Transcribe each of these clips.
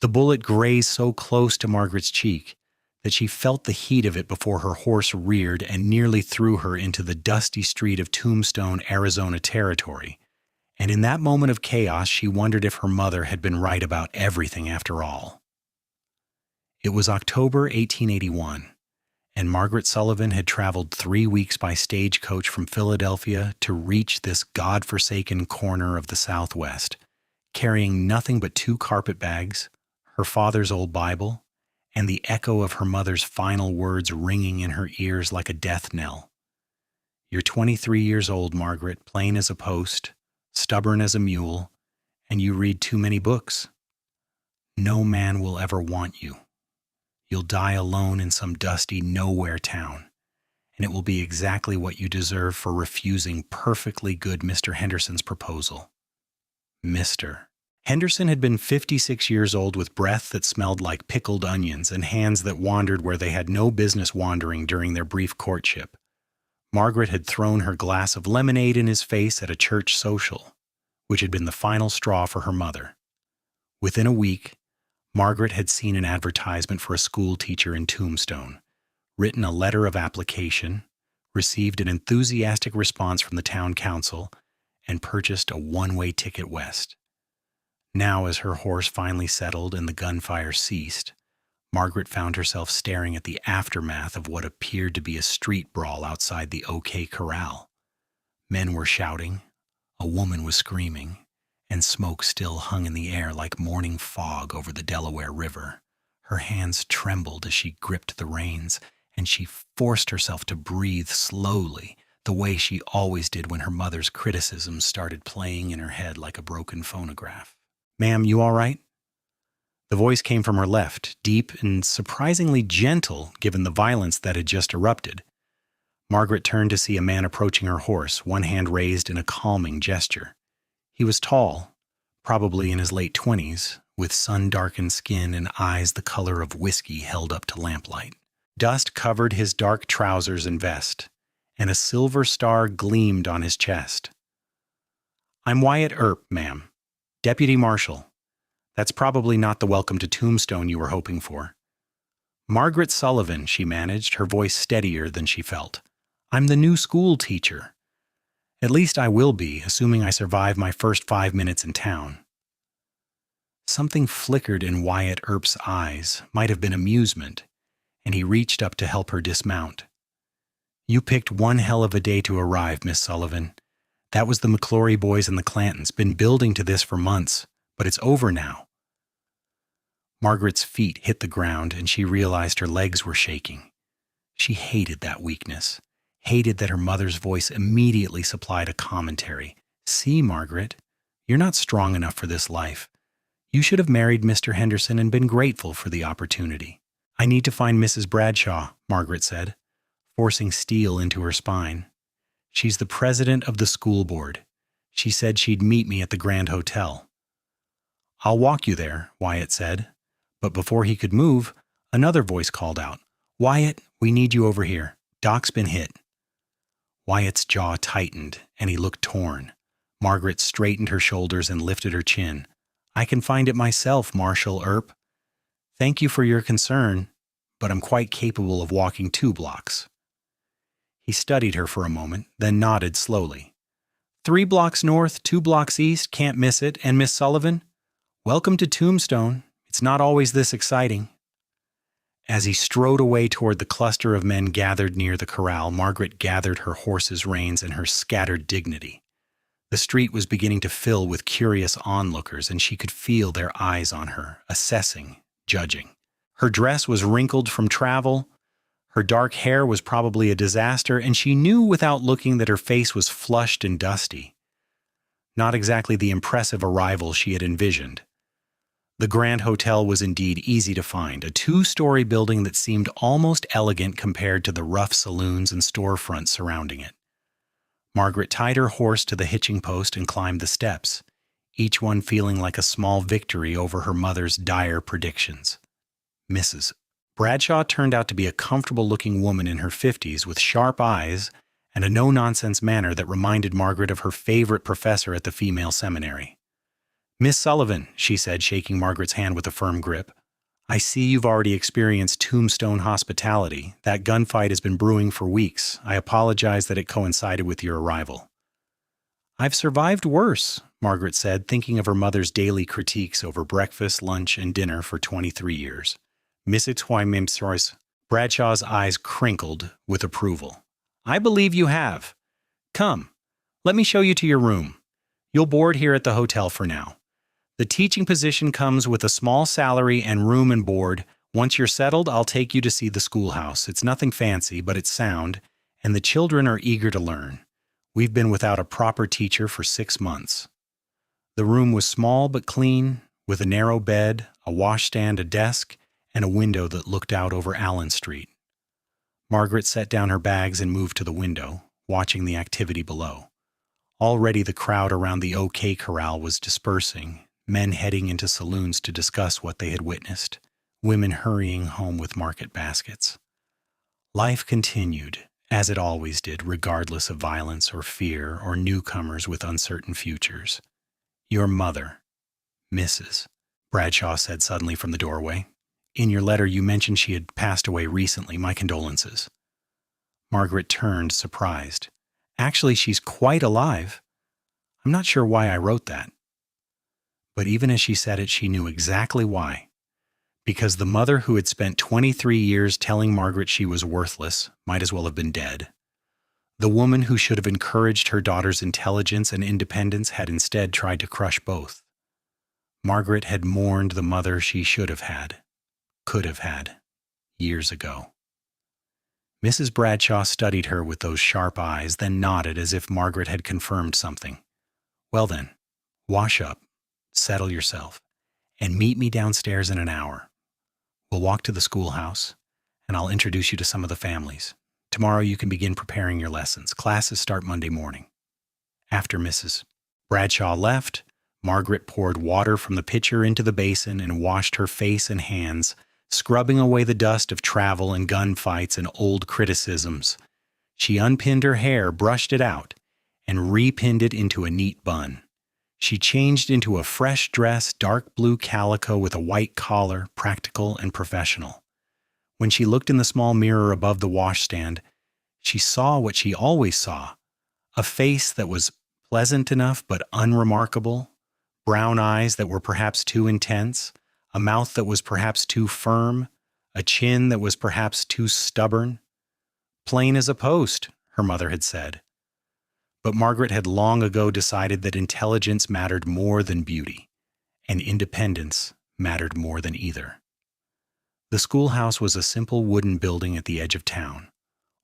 The bullet grazed so close to Margaret's cheek that she felt the heat of it before her horse reared and nearly threw her into the dusty street of Tombstone, Arizona territory. And in that moment of chaos, she wondered if her mother had been right about everything after all. It was October 1881, and Margaret Sullivan had traveled 3 weeks by stagecoach from Philadelphia to reach this God-forsaken corner of the Southwest, carrying nothing but 2 carpetbags, her father's old Bible, and the echo of her mother's final words ringing in her ears like a death knell. "You're 23 years old, Margaret, plain as a post, stubborn as a mule, and you read too many books. No man will ever want you. You'll die alone in some dusty nowhere town, and it will be exactly what you deserve for refusing perfectly good Mr. Henderson's proposal." Mr. Henderson had been 56 years old with breath that smelled like pickled onions and hands that wandered where they had no business wandering during their brief courtship. Margaret had thrown her glass of lemonade in his face at a church social, which had been the final straw for her mother. Within a week, Margaret had seen an advertisement for a school teacher in Tombstone, written a letter of application, received an enthusiastic response from the town council, and purchased a one-way ticket west. Now, as her horse finally settled and the gunfire ceased, Margaret found herself staring at the aftermath of what appeared to be a street brawl outside the OK Corral. Men were shouting, a woman was screaming, and smoke still hung in the air like morning fog over the Delaware River. Her hands trembled as she gripped the reins, and she forced herself to breathe slowly, the way she always did when her mother's criticisms started playing in her head like a broken phonograph. "Ma'am, you all right?" The voice came from her left, deep and surprisingly gentle given the violence that had just erupted. Margaret turned to see a man approaching her horse, one hand raised in a calming gesture. He was tall, probably in his late 20s, with sun-darkened skin and eyes the color of whiskey held up to lamplight. Dust covered his dark trousers and vest, and a silver star gleamed on his chest. "I'm Wyatt Earp, ma'am. Deputy Marshal. That's probably not the welcome to Tombstone you were hoping for." "Margaret Sullivan," she managed, her voice steadier than she felt. "I'm the new school teacher. At least I will be, assuming I survive my first 5 minutes in town." Something flickered in Wyatt Earp's eyes, might have been amusement, and he reached up to help her dismount. "You picked one hell of a day to arrive, Miss Sullivan. That was the McClory boys and the Clantons. Been building to this for months, but it's over now." Margaret's feet hit the ground, and she realized her legs were shaking. She hated that weakness, hated that her mother's voice immediately supplied a commentary. "See, Margaret, you're not strong enough for this life. You should have married Mr. Henderson and been grateful for the opportunity." "I need to find Mrs. Bradshaw," Margaret said, forcing steel into her spine. "She's the president of the school board. She said she'd meet me at the Grand Hotel." "I'll walk you there," Wyatt said. But before he could move, another voice called out, "Wyatt, we need you over here. Doc's been hit." Wyatt's jaw tightened, and he looked torn. Margaret straightened her shoulders and lifted her chin. "I can find it myself, Marshal Earp. Thank you for your concern, but I'm quite capable of walking 2 blocks. He studied her for a moment, then nodded slowly. 3 blocks north, 2 blocks east, can't miss it, and Miss Sullivan? Welcome to Tombstone. It's not always this exciting." As he strode away toward the cluster of men gathered near the corral, Margaret gathered her horse's reins and her scattered dignity. The street was beginning to fill with curious onlookers, and she could feel their eyes on her, assessing, judging. Her dress was wrinkled from travel. Her dark hair was probably a disaster, and she knew without looking that her face was flushed and dusty. Not exactly the impressive arrival she had envisioned. The Grand Hotel was indeed easy to find, a 2-story building that seemed almost elegant compared to the rough saloons and storefronts surrounding it. Margaret tied her horse to the hitching post and climbed the steps, each one feeling like a small victory over her mother's dire predictions. Mrs. Bradshaw turned out to be a comfortable-looking woman in her 50s with sharp eyes and a no-nonsense manner that reminded Margaret of her favorite professor at the female seminary. Miss Sullivan, she said, shaking Margaret's hand with a firm grip, I see you've already experienced tombstone hospitality. That gunfight has been brewing for weeks. I apologize that it coincided with your arrival. I've survived worse, Margaret said, thinking of her mother's daily critiques over breakfast, lunch, and dinner for 23 years. Mrs. Twymimsroy's Bradshaw's eyes crinkled with approval. I believe you have. Come, let me show you to your room. You'll board here at the hotel for now. The teaching position comes with a small salary and room and board. Once you're settled, I'll take you to see the schoolhouse. It's nothing fancy, but it's sound, and the children are eager to learn. We've been without a proper teacher for 6 months. The room was small but clean, with a narrow bed, a washstand, a desk, and a window that looked out over Allen Street. Margaret set down her bags and moved to the window, watching the activity below. Already the crowd around the OK Corral was dispersing, men heading into saloons to discuss what they had witnessed, women hurrying home with market baskets. Life continued, as it always did, regardless of violence or fear or newcomers with uncertain futures. Your mother, Mrs. Bradshaw said suddenly from the doorway. In your letter you mentioned she had passed away recently. My condolences. Margaret turned, surprised. Actually, she's quite alive. I'm not sure why I wrote that. But even as she said it, she knew exactly why. Because the mother who had spent 23 years telling Margaret she was worthless might as well have been dead. The woman who should have encouraged her daughter's intelligence and independence had instead tried to crush both. Margaret had mourned the mother she should have had, could have had, years ago. Mrs. Bradshaw studied her with those sharp eyes, then nodded as if Margaret had confirmed something. Well then, wash up, settle yourself, and meet me downstairs in an hour. We'll walk to the schoolhouse, and I'll introduce you to some of the families. Tomorrow you can begin preparing your lessons. Classes start Monday morning. After Mrs. Bradshaw left, Margaret poured water from the pitcher into the basin and washed her face and hands, scrubbing away the dust of travel and gunfights and old criticisms. She unpinned her hair, brushed it out, and repinned it into a neat bun. She changed into a fresh dress, dark blue calico with a white collar, practical and professional. When she looked in the small mirror above the washstand, she saw what she always saw, a face that was pleasant enough but unremarkable, brown eyes that were perhaps too intense, a mouth that was perhaps too firm, a chin that was perhaps too stubborn. Plain as a post, her mother had said. But Margaret had long ago decided that intelligence mattered more than beauty, and independence mattered more than either. The schoolhouse was a simple wooden building at the edge of town.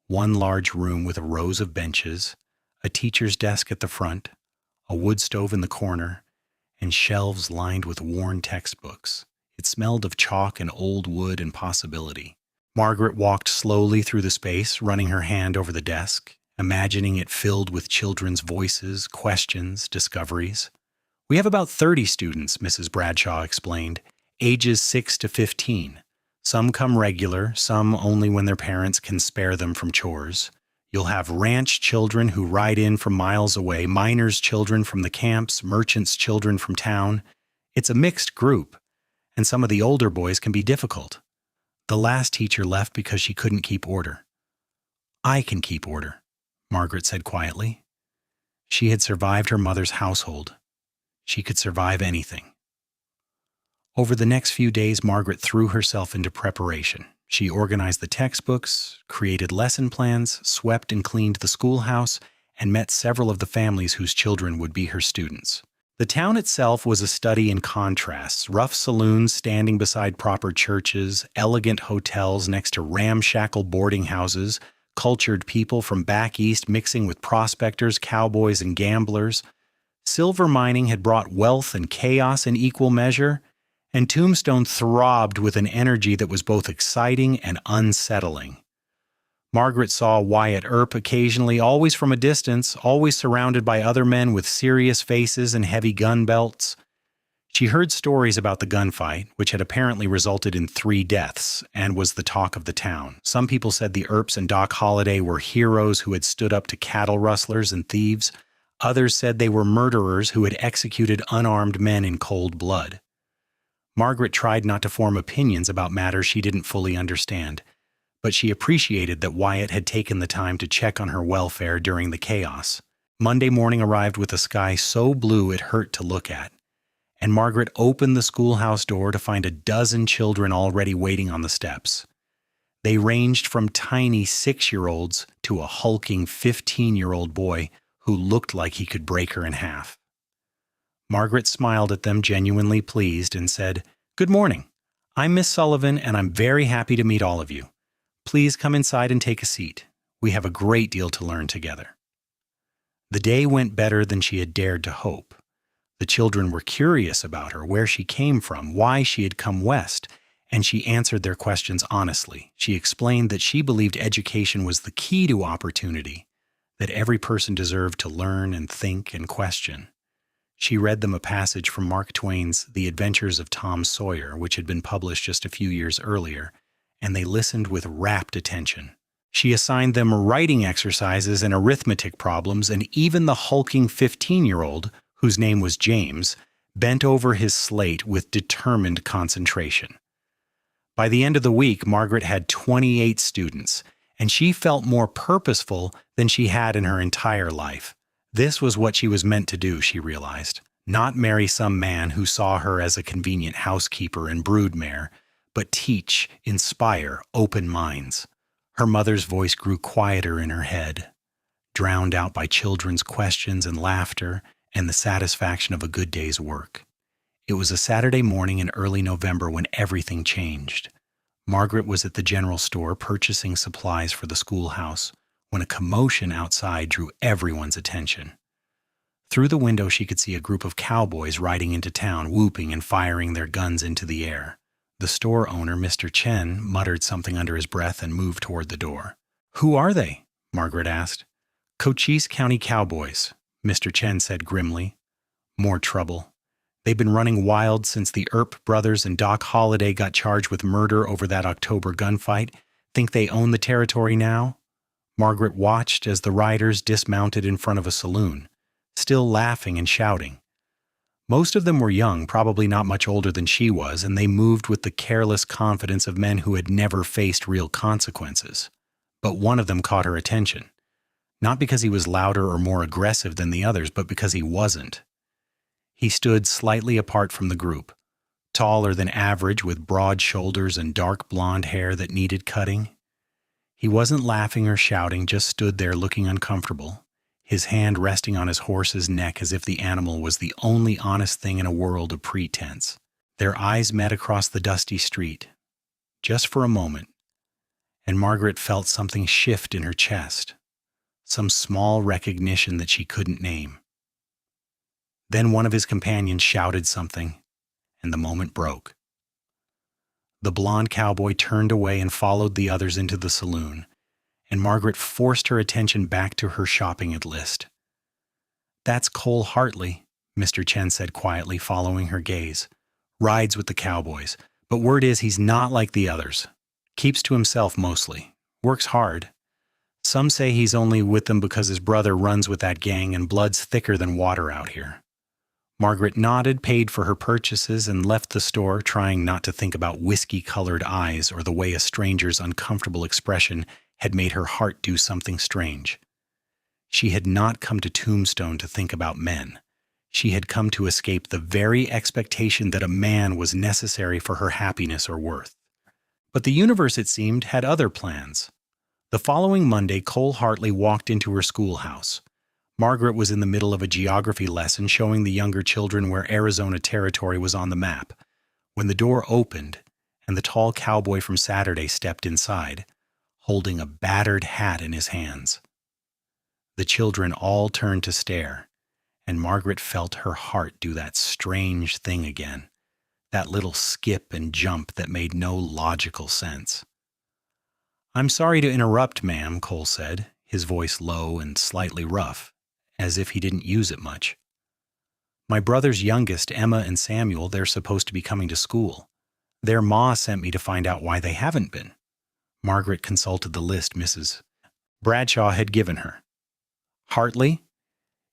One large room with rows of benches, a teacher's desk at the front, a wood stove in the corner, and shelves lined with worn textbooks. It smelled of chalk and old wood and possibility. Margaret walked slowly through the space, running her hand over the desk, imagining it filled with children's voices, questions, discoveries. We have about 30 students, Mrs. Bradshaw explained, ages 6 to 15. Some come regular, some only when their parents can spare them from chores. You'll have ranch children who ride in from miles away, miners' children from the camps, merchants' children from town. It's a mixed group, and some of the older boys can be difficult. The last teacher left because she couldn't keep order. I can keep order, Margaret said quietly. She had survived her mother's household. She could survive anything. Over the next few days, Margaret threw herself into preparation. She organized the textbooks, created lesson plans, swept and cleaned the schoolhouse, and met several of the families whose children would be her students. The town itself was a study in contrasts, rough saloons standing beside proper churches, elegant hotels next to ramshackle boarding houses, cultured people from back east mixing with prospectors, cowboys, and gamblers. Silver mining had brought wealth and chaos in equal measure, and Tombstone throbbed with an energy that was both exciting and unsettling. Margaret saw Wyatt Earp occasionally, always from a distance, always surrounded by other men with serious faces and heavy gun belts. She heard stories about the gunfight, which had apparently resulted in 3 deaths, and was the talk of the town. Some people said the Earps and Doc Holliday were heroes who had stood up to cattle rustlers and thieves. Others said they were murderers who had executed unarmed men in cold blood. Margaret tried not to form opinions about matters she didn't fully understand, but she appreciated that Wyatt had taken the time to check on her welfare during the chaos. Monday morning arrived with a sky so blue it hurt to look at, and Margaret opened the schoolhouse door to find a dozen children already waiting on the steps. They ranged from tiny 6-year-olds to a hulking 15-year-old boy who looked like he could break her in half. Margaret smiled at them, genuinely pleased, and said, "Good morning. I'm Miss Sullivan, and I'm very happy to meet all of you. Please come inside and take a seat. We have a great deal to learn together." The day went better than she had dared to hope. The children were curious about her, where she came from, why she had come west, and she answered their questions honestly. She explained that she believed education was the key to opportunity, that every person deserved to learn and think and question. She read them a passage from Mark Twain's The Adventures of Tom Sawyer, which had been published just a few years earlier, and they listened with rapt attention. She assigned them writing exercises and arithmetic problems, and even the hulking 15-year-old, whose name was James, bent over his slate with determined concentration. By the end of the week, Margaret had 28 students, and she felt more purposeful than she had in her entire life. This was what she was meant to do, she realized. Not marry some man who saw her as a convenient housekeeper and broodmare, but teach, inspire, open minds. Her mother's voice grew quieter in her head, drowned out by children's questions and laughter and the satisfaction of a good day's work. It was a Saturday morning in early November when everything changed. Margaret was at the general store purchasing supplies for the schoolhouse when a commotion outside drew everyone's attention. Through the window she could see a group of cowboys riding into town, whooping and firing their guns into the air. The store owner, Mr. Chen, muttered something under his breath and moved toward the door. "Who are they?" Margaret asked. "Cochise County Cowboys," Mr. Chen said grimly. "More trouble. They've been running wild since the Earp brothers and Doc Holliday got charged with murder over that October gunfight. Think they own the territory now?" Margaret watched as the riders dismounted in front of a saloon, still laughing and shouting. Most of them were young, probably not much older than she was, and they moved with the careless confidence of men who had never faced real consequences. But one of them caught her attention. Not because he was louder or more aggressive than the others, but because he wasn't. He stood slightly apart from the group, taller than average with broad shoulders and dark blonde hair that needed cutting. He wasn't laughing or shouting, just stood there looking uncomfortable, his hand resting on his horse's neck as if the animal was the only honest thing in a world of pretense. Their eyes met across the dusty street, just for a moment, and Margaret felt something shift in her chest, some small recognition that she couldn't name. Then one of his companions shouted something, and the moment broke. The blonde cowboy turned away and followed the others into the saloon, and Margaret forced her attention back to her shopping list. "That's Cole Hartley," Mr. Chen said quietly, following her gaze. "Rides with the cowboys, but word is he's not like the others. Keeps to himself mostly. Works hard. Some say he's only with them because his brother runs with that gang and blood's thicker than water out here." Margaret nodded, paid for her purchases, and left the store, trying not to think about whiskey-colored eyes or the way a stranger's uncomfortable expression had made her heart do something strange. She had not come to Tombstone to think about men. She had come to escape the very expectation that a man was necessary for her happiness or worth. But the universe, it seemed, had other plans. The following Monday, Cole Hartley walked into her schoolhouse. Margaret was in the middle of a geography lesson showing the younger children where Arizona Territory was on the map, when the door opened and the tall cowboy from Saturday stepped inside, holding a battered hat in his hands. The children all turned to stare, and Margaret felt her heart do that strange thing again, that little skip and jump that made no logical sense. "I'm sorry to interrupt, ma'am," Cole said, his voice low and slightly rough, as if he didn't use it much. "My brother's youngest, Emma and Samuel, they're supposed to be coming to school. Their ma sent me to find out why they haven't been." Margaret consulted the list Mrs. Bradshaw had given her. "Hartley?"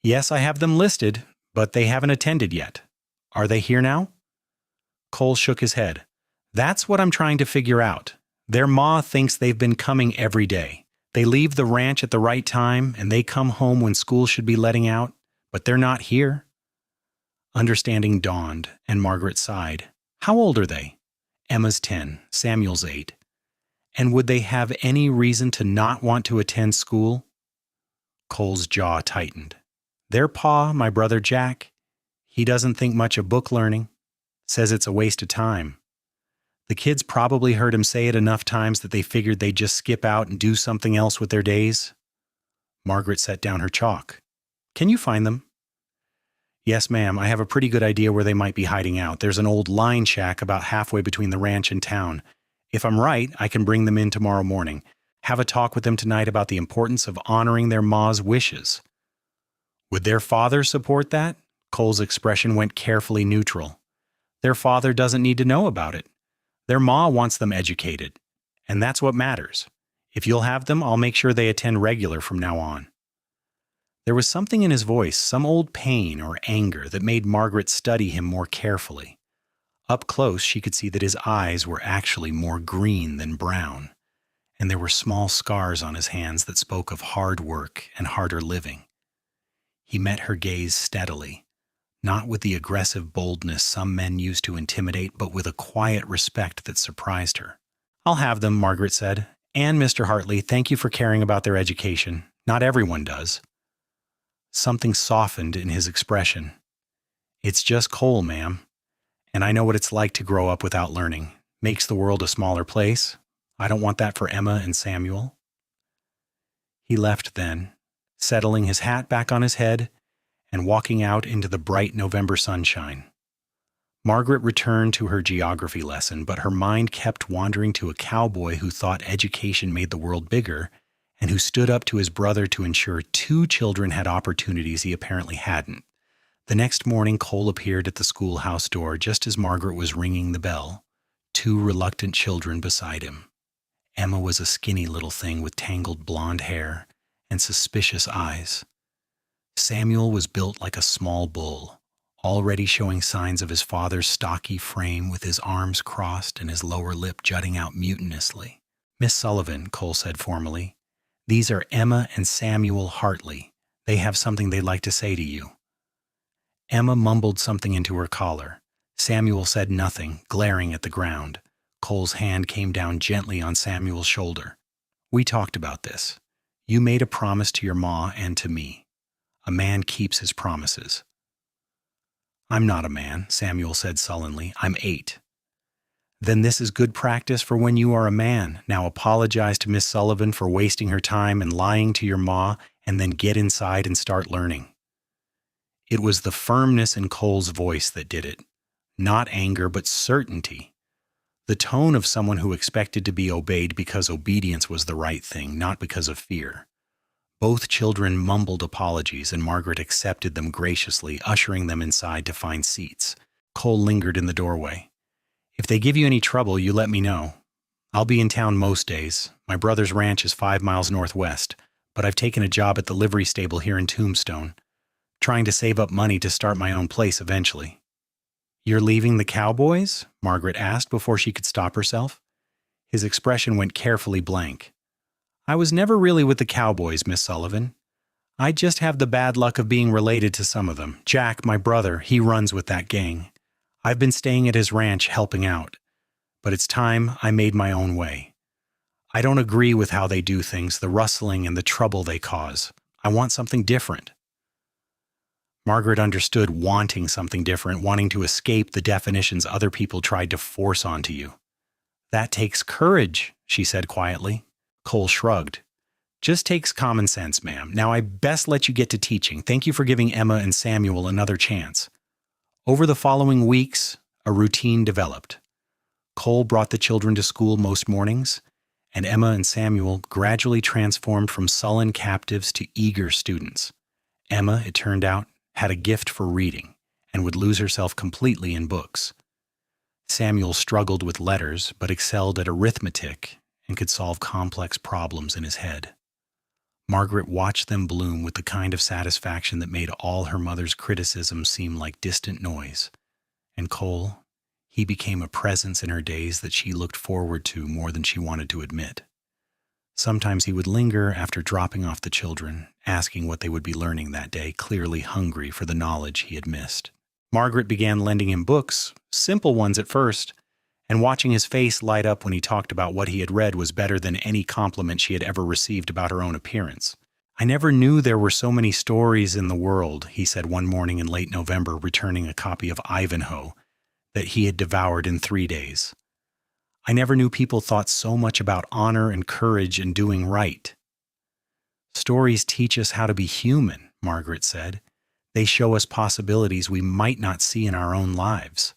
Yes, I have them listed, but they haven't attended yet. Are they here now? Cole shook his head. That's what I'm trying to figure out. Their ma thinks they've been coming every day. They leave the ranch at the right time, and they come home when school should be letting out, but they're not here. Understanding dawned, and Margaret sighed. How old are they? Emma's 10, Samuel's 8. And would they have any reason to not want to attend school? Cole's jaw tightened. Their pa, my brother Jack, he doesn't think much of book learning. Says it's a waste of time. The kids probably heard him say it enough times that they figured they'd just skip out and do something else with their days. Margaret set down her chalk. Can you find them? Yes, ma'am. I have a pretty good idea where they might be hiding out. There's an old line shack about halfway between the ranch and town. If I'm right, I can bring them in tomorrow morning. Have a talk with them tonight about the importance of honoring their ma's wishes. Would their father support that? Cole's expression went carefully neutral. Their father doesn't need to know about it. Their ma wants them educated, and that's what matters. If you'll have them, I'll make sure they attend regular from now on. There was something in his voice, some old pain or anger, that made Margaret study him more carefully. Up close, she could see that his eyes were actually more green than brown, and there were small scars on his hands that spoke of hard work and harder living. He met her gaze steadily, not with the aggressive boldness some men use to intimidate, but with a quiet respect that surprised her. I'll have them, Margaret said. And Mr. Hartley, thank you for caring about their education. Not everyone does. Something softened in his expression. It's just Cole, ma'am. And I know what it's like to grow up without learning. Makes the world a smaller place. I don't want that for Emma and Samuel. He left then, settling his hat back on his head and walking out into the bright November sunshine. Margaret returned to her geography lesson, but her mind kept wandering to a cowboy who thought education made the world bigger and who stood up to his brother to ensure 2 children had opportunities he apparently hadn't. The next morning, Cole appeared at the schoolhouse door just as Margaret was ringing the bell, 2 reluctant children beside him. Emma was a skinny little thing with tangled blonde hair and suspicious eyes. Samuel was built like a small bull, already showing signs of his father's stocky frame with his arms crossed and his lower lip jutting out mutinously. Miss Sullivan, Cole said formally, these are Emma and Samuel Hartley. They have something they'd like to say to you. Emma mumbled something into her collar. Samuel said nothing, glaring at the ground. Cole's hand came down gently on Samuel's shoulder. We talked about this. You made a promise to your ma and to me. A man keeps his promises. I'm not a man, Samuel said sullenly. I'm 8. Then this is good practice for when you are a man. Now apologize to Miss Sullivan for wasting her time and lying to your ma, and then get inside and start learning. It was the firmness in Cole's voice that did it. Not anger, but certainty. The tone of someone who expected to be obeyed because obedience was the right thing, not because of fear. Both children mumbled apologies, and Margaret accepted them graciously, ushering them inside to find seats. Cole lingered in the doorway. If they give you any trouble, you let me know. I'll be in town most days. My brother's ranch is 5 miles northwest, but I've taken a job at the livery stable here in Tombstone, trying to save up money to start my own place eventually. You're leaving the Cowboys? Margaret asked before she could stop herself. His expression went carefully blank. I was never really with the Cowboys, Miss Sullivan. I just have the bad luck of being related to some of them. Jack, my brother, he runs with that gang. I've been staying at his ranch helping out, but it's time I made my own way. I don't agree with how they do things, the rustling and the trouble they cause. I want something different. Margaret understood wanting something different, wanting to escape the definitions other people tried to force onto you. That takes courage, she said quietly. Cole shrugged. Just takes common sense, ma'am. Now I best let you get to teaching. Thank you for giving Emma and Samuel another chance. Over the following weeks, a routine developed. Cole brought the children to school most mornings, and Emma and Samuel gradually transformed from sullen captives to eager students. Emma, it turned out, had a gift for reading and would lose herself completely in books. Samuel struggled with letters but excelled at arithmetic and could solve complex problems in his head. Margaret watched them bloom with the kind of satisfaction that made all her mother's criticisms seem like distant noise. And Cole, he became a presence in her days that she looked forward to more than she wanted to admit. Sometimes he would linger after dropping off the children, asking what they would be learning that day, clearly hungry for the knowledge he had missed. Margaret began lending him books, simple ones at first, and watching his face light up when he talked about what he had read was better than any compliment she had ever received about her own appearance. "I never knew there were so many stories in the world," he said one morning in late November, returning a copy of Ivanhoe that he had devoured in 3 days. "I never knew people thought so much about honor and courage and doing right." "Stories teach us how to be human," Margaret said. "They show us possibilities we might not see in our own lives."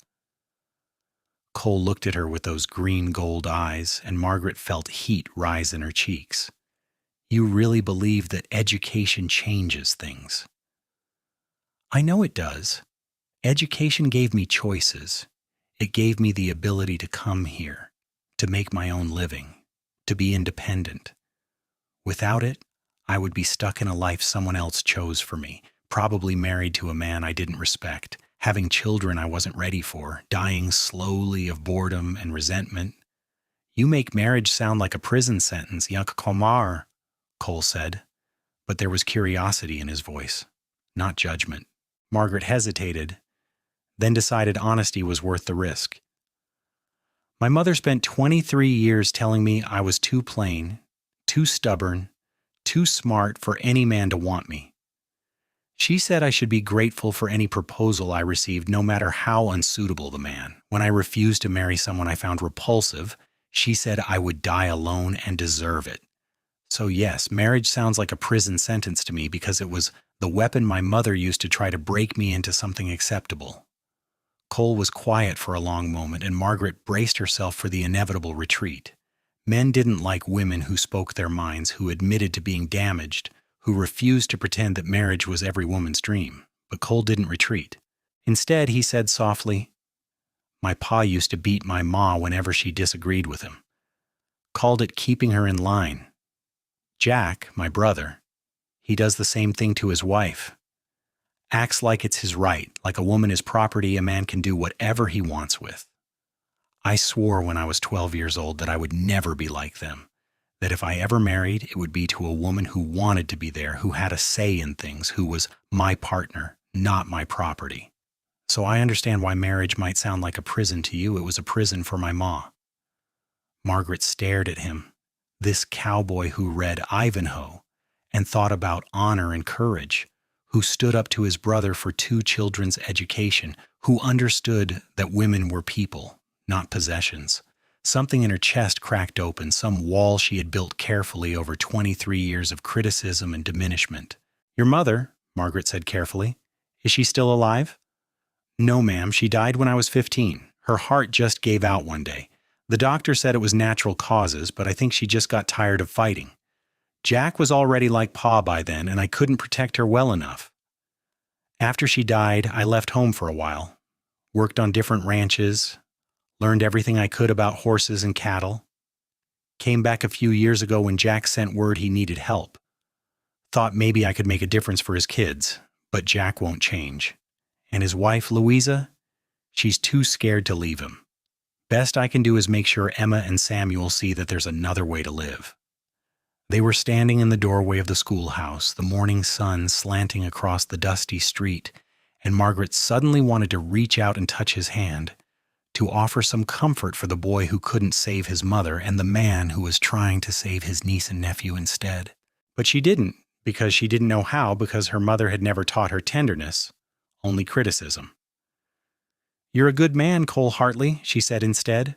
Cole looked at her with those green-gold eyes, and Margaret felt heat rise in her cheeks. "You really believe that education changes things?" "I know it does. Education gave me choices. It gave me the ability to come here, to make my own living, to be independent. Without it, I would be stuck in a life someone else chose for me, probably married to a man I didn't respect, having children I wasn't ready for, dying slowly of boredom and resentment." "You make marriage sound like a prison sentence, Yak Komar," Cole said, but there was curiosity in his voice, not judgment. Margaret hesitated, then decided honesty was worth the risk. "My mother spent 23 years telling me I was too plain, too stubborn, too smart for any man to want me. She said I should be grateful for any proposal I received, no matter how unsuitable the man. When I refused to marry someone I found repulsive, she said I would die alone and deserve it. So yes, marriage sounds like a prison sentence to me because it was the weapon my mother used to try to break me into something acceptable." Cole was quiet for a long moment, and Margaret braced herself for the inevitable retreat. Men didn't like women who spoke their minds, who admitted to being damaged, who refused to pretend that marriage was every woman's dream. But Cole didn't retreat. Instead, he said softly, "My pa used to beat my ma whenever she disagreed with him. Called it keeping her in line. Jack, my brother, he does the same thing to his wife. Acts like it's his right, like a woman is property a man can do whatever he wants with. I swore when I was 12 years old that I would never be like them, that if I ever married, it would be to a woman who wanted to be there, who had a say in things, who was my partner, not my property. So I understand why marriage might sound like a prison to you. It was a prison for my ma." Margaret stared at him, this cowboy who read Ivanhoe and thought about honor and courage, who stood up to his brother for 2 children's education, who understood that women were people, not possessions. Something in her chest cracked open, some wall she had built carefully over 23 years of criticism and diminishment. "Your mother," Margaret said carefully, "is she still alive?" "No, ma'am. She died when I was 15. Her heart just gave out one day. The doctor said it was natural causes, but I think she just got tired of fighting. Jack was already like Pa by then, and I couldn't protect her well enough. After she died, I left home for a while, worked on different ranches, learned everything I could about horses and cattle. Came back a few years ago when Jack sent word he needed help. Thought maybe I could make a difference for his kids, but Jack won't change. And his wife, Louisa, she's too scared to leave him. Best I can do is make sure Emma and Samuel see that there's another way to live." They were standing in the doorway of the schoolhouse, the morning sun slanting across the dusty street, and Margaret suddenly wanted to reach out and touch his hand, to offer some comfort for the boy who couldn't save his mother and the man who was trying to save his niece and nephew instead. But she didn't, because she didn't know how, because her mother had never taught her tenderness, only criticism. "You're a good man, Cole Hartley," she said instead.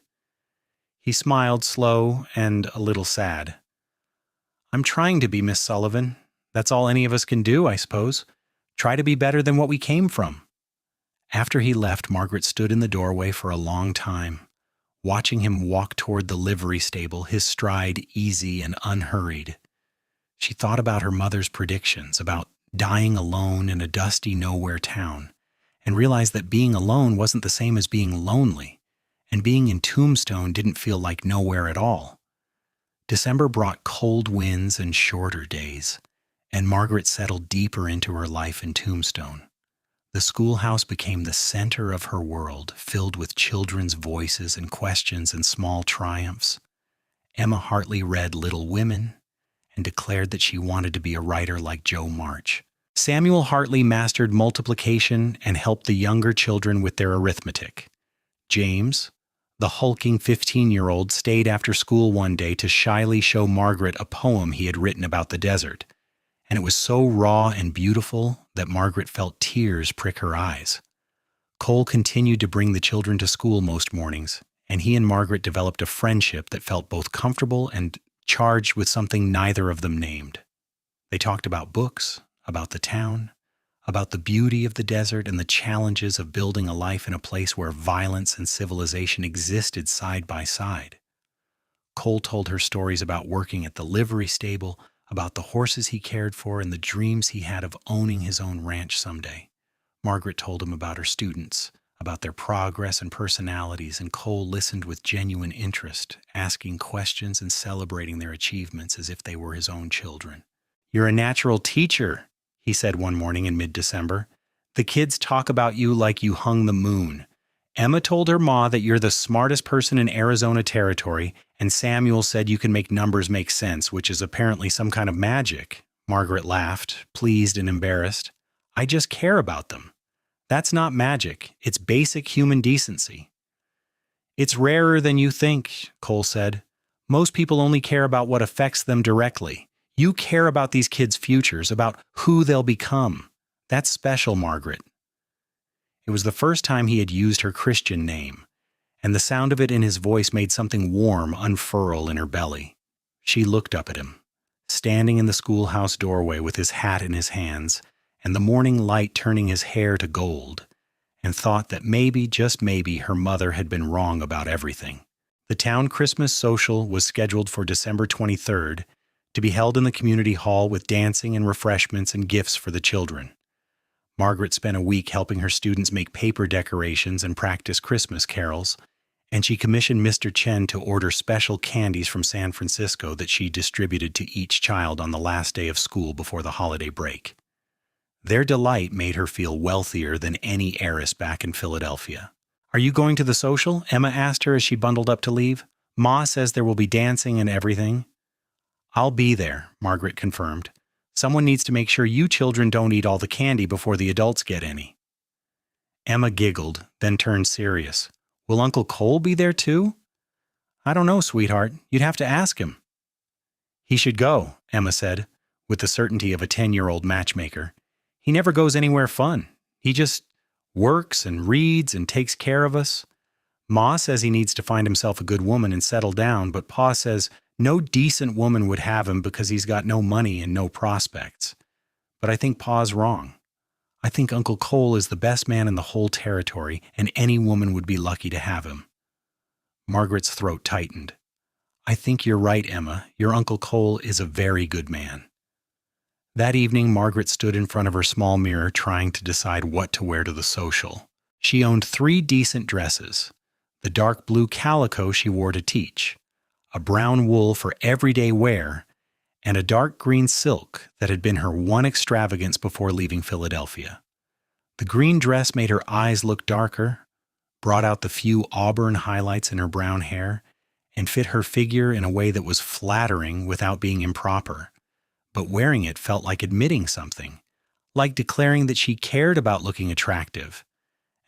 He smiled, slow and a little sad. "I'm trying to be, Miss Sullivan. That's all any of us can do, I suppose. Try to be better than what we came from." After he left, Margaret stood in the doorway for a long time, watching him walk toward the livery stable, his stride easy and unhurried. She thought about her mother's predictions, about dying alone in a dusty nowhere town, and realized that being alone wasn't the same as being lonely, and being in Tombstone didn't feel like nowhere at all. December brought cold winds and shorter days, and Margaret settled deeper into her life in Tombstone. The schoolhouse became the center of her world, filled with children's voices and questions and small triumphs. Emma Hartley read Little Women and declared that she wanted to be a writer like Jo March. Samuel Hartley mastered multiplication and helped the younger children with their arithmetic. James, the hulking 15-year-old, stayed after school one day to shyly show Margaret a poem he had written about the desert, and it was so raw and beautiful that Margaret felt tears prick her eyes. Cole continued to bring the children to school most mornings, and he and Margaret developed a friendship that felt both comfortable and charged with something neither of them named. They talked about books, about the town, about the beauty of the desert and the challenges of building a life in a place where violence and civilization existed side by side. Cole told her stories about working at the livery stable, about the horses he cared for, and the dreams he had of owning his own ranch someday. Margaret told him about her students, about their progress and personalities, and Cole listened with genuine interest, asking questions and celebrating their achievements as if they were his own children. "You're a natural teacher," he said one morning in mid-December. "The kids talk about you like you hung the moon. Emma told her ma that you're the smartest person in Arizona territory, and Samuel said you can make numbers make sense, which is apparently some kind of magic." Margaret laughed, pleased and embarrassed. "I just care about them. That's not magic. It's basic human decency." "It's rarer than you think," Cole said. "Most people only care about what affects them directly. You care about these kids' futures, about who they'll become. That's special, Margaret." It was the first time he had used her Christian name, and the sound of it in his voice made something warm unfurl in her belly. She looked up at him, standing in the schoolhouse doorway with his hat in his hands and the morning light turning his hair to gold, and thought that maybe, just maybe, her mother had been wrong about everything. The town Christmas social was scheduled for December 23rd to be held in the community hall with dancing and refreshments and gifts for the children. Margaret spent a week helping her students make paper decorations and practice Christmas carols, and she commissioned Mr. Chen to order special candies from San Francisco that she distributed to each child on the last day of school before the holiday break. Their delight made her feel wealthier than any heiress back in Philadelphia. "Are you going to the social?" Emma asked her as she bundled up to leave. "Ma says there will be dancing and everything." "I'll be there," Margaret confirmed. "Someone needs to make sure you children don't eat all the candy before the adults get any." Emma giggled, then turned serious. "Will Uncle Cole be there too?" "I don't know, sweetheart. You'd have to ask him." "He should go," Emma said, with the certainty of a 10-year-old matchmaker. "He never goes anywhere fun. He just works and reads and takes care of us. Ma says he needs to find himself a good woman and settle down, but Pa says no decent woman would have him because he's got no money and no prospects. But I think Pa's wrong. I think Uncle Cole is the best man in the whole territory, and any woman would be lucky to have him." Margaret's throat tightened. "I think you're right, Emma. Your Uncle Cole is a very good man." That evening, Margaret stood in front of her small mirror trying to decide what to wear to the social. She owned 3 decent dresses: the dark blue calico she wore to teach, a brown wool for everyday wear, and a dark green silk that had been her one extravagance before leaving Philadelphia. The green dress made her eyes look darker, brought out the few auburn highlights in her brown hair, and fit her figure in a way that was flattering without being improper. But wearing it felt like admitting something, like declaring that she cared about looking attractive.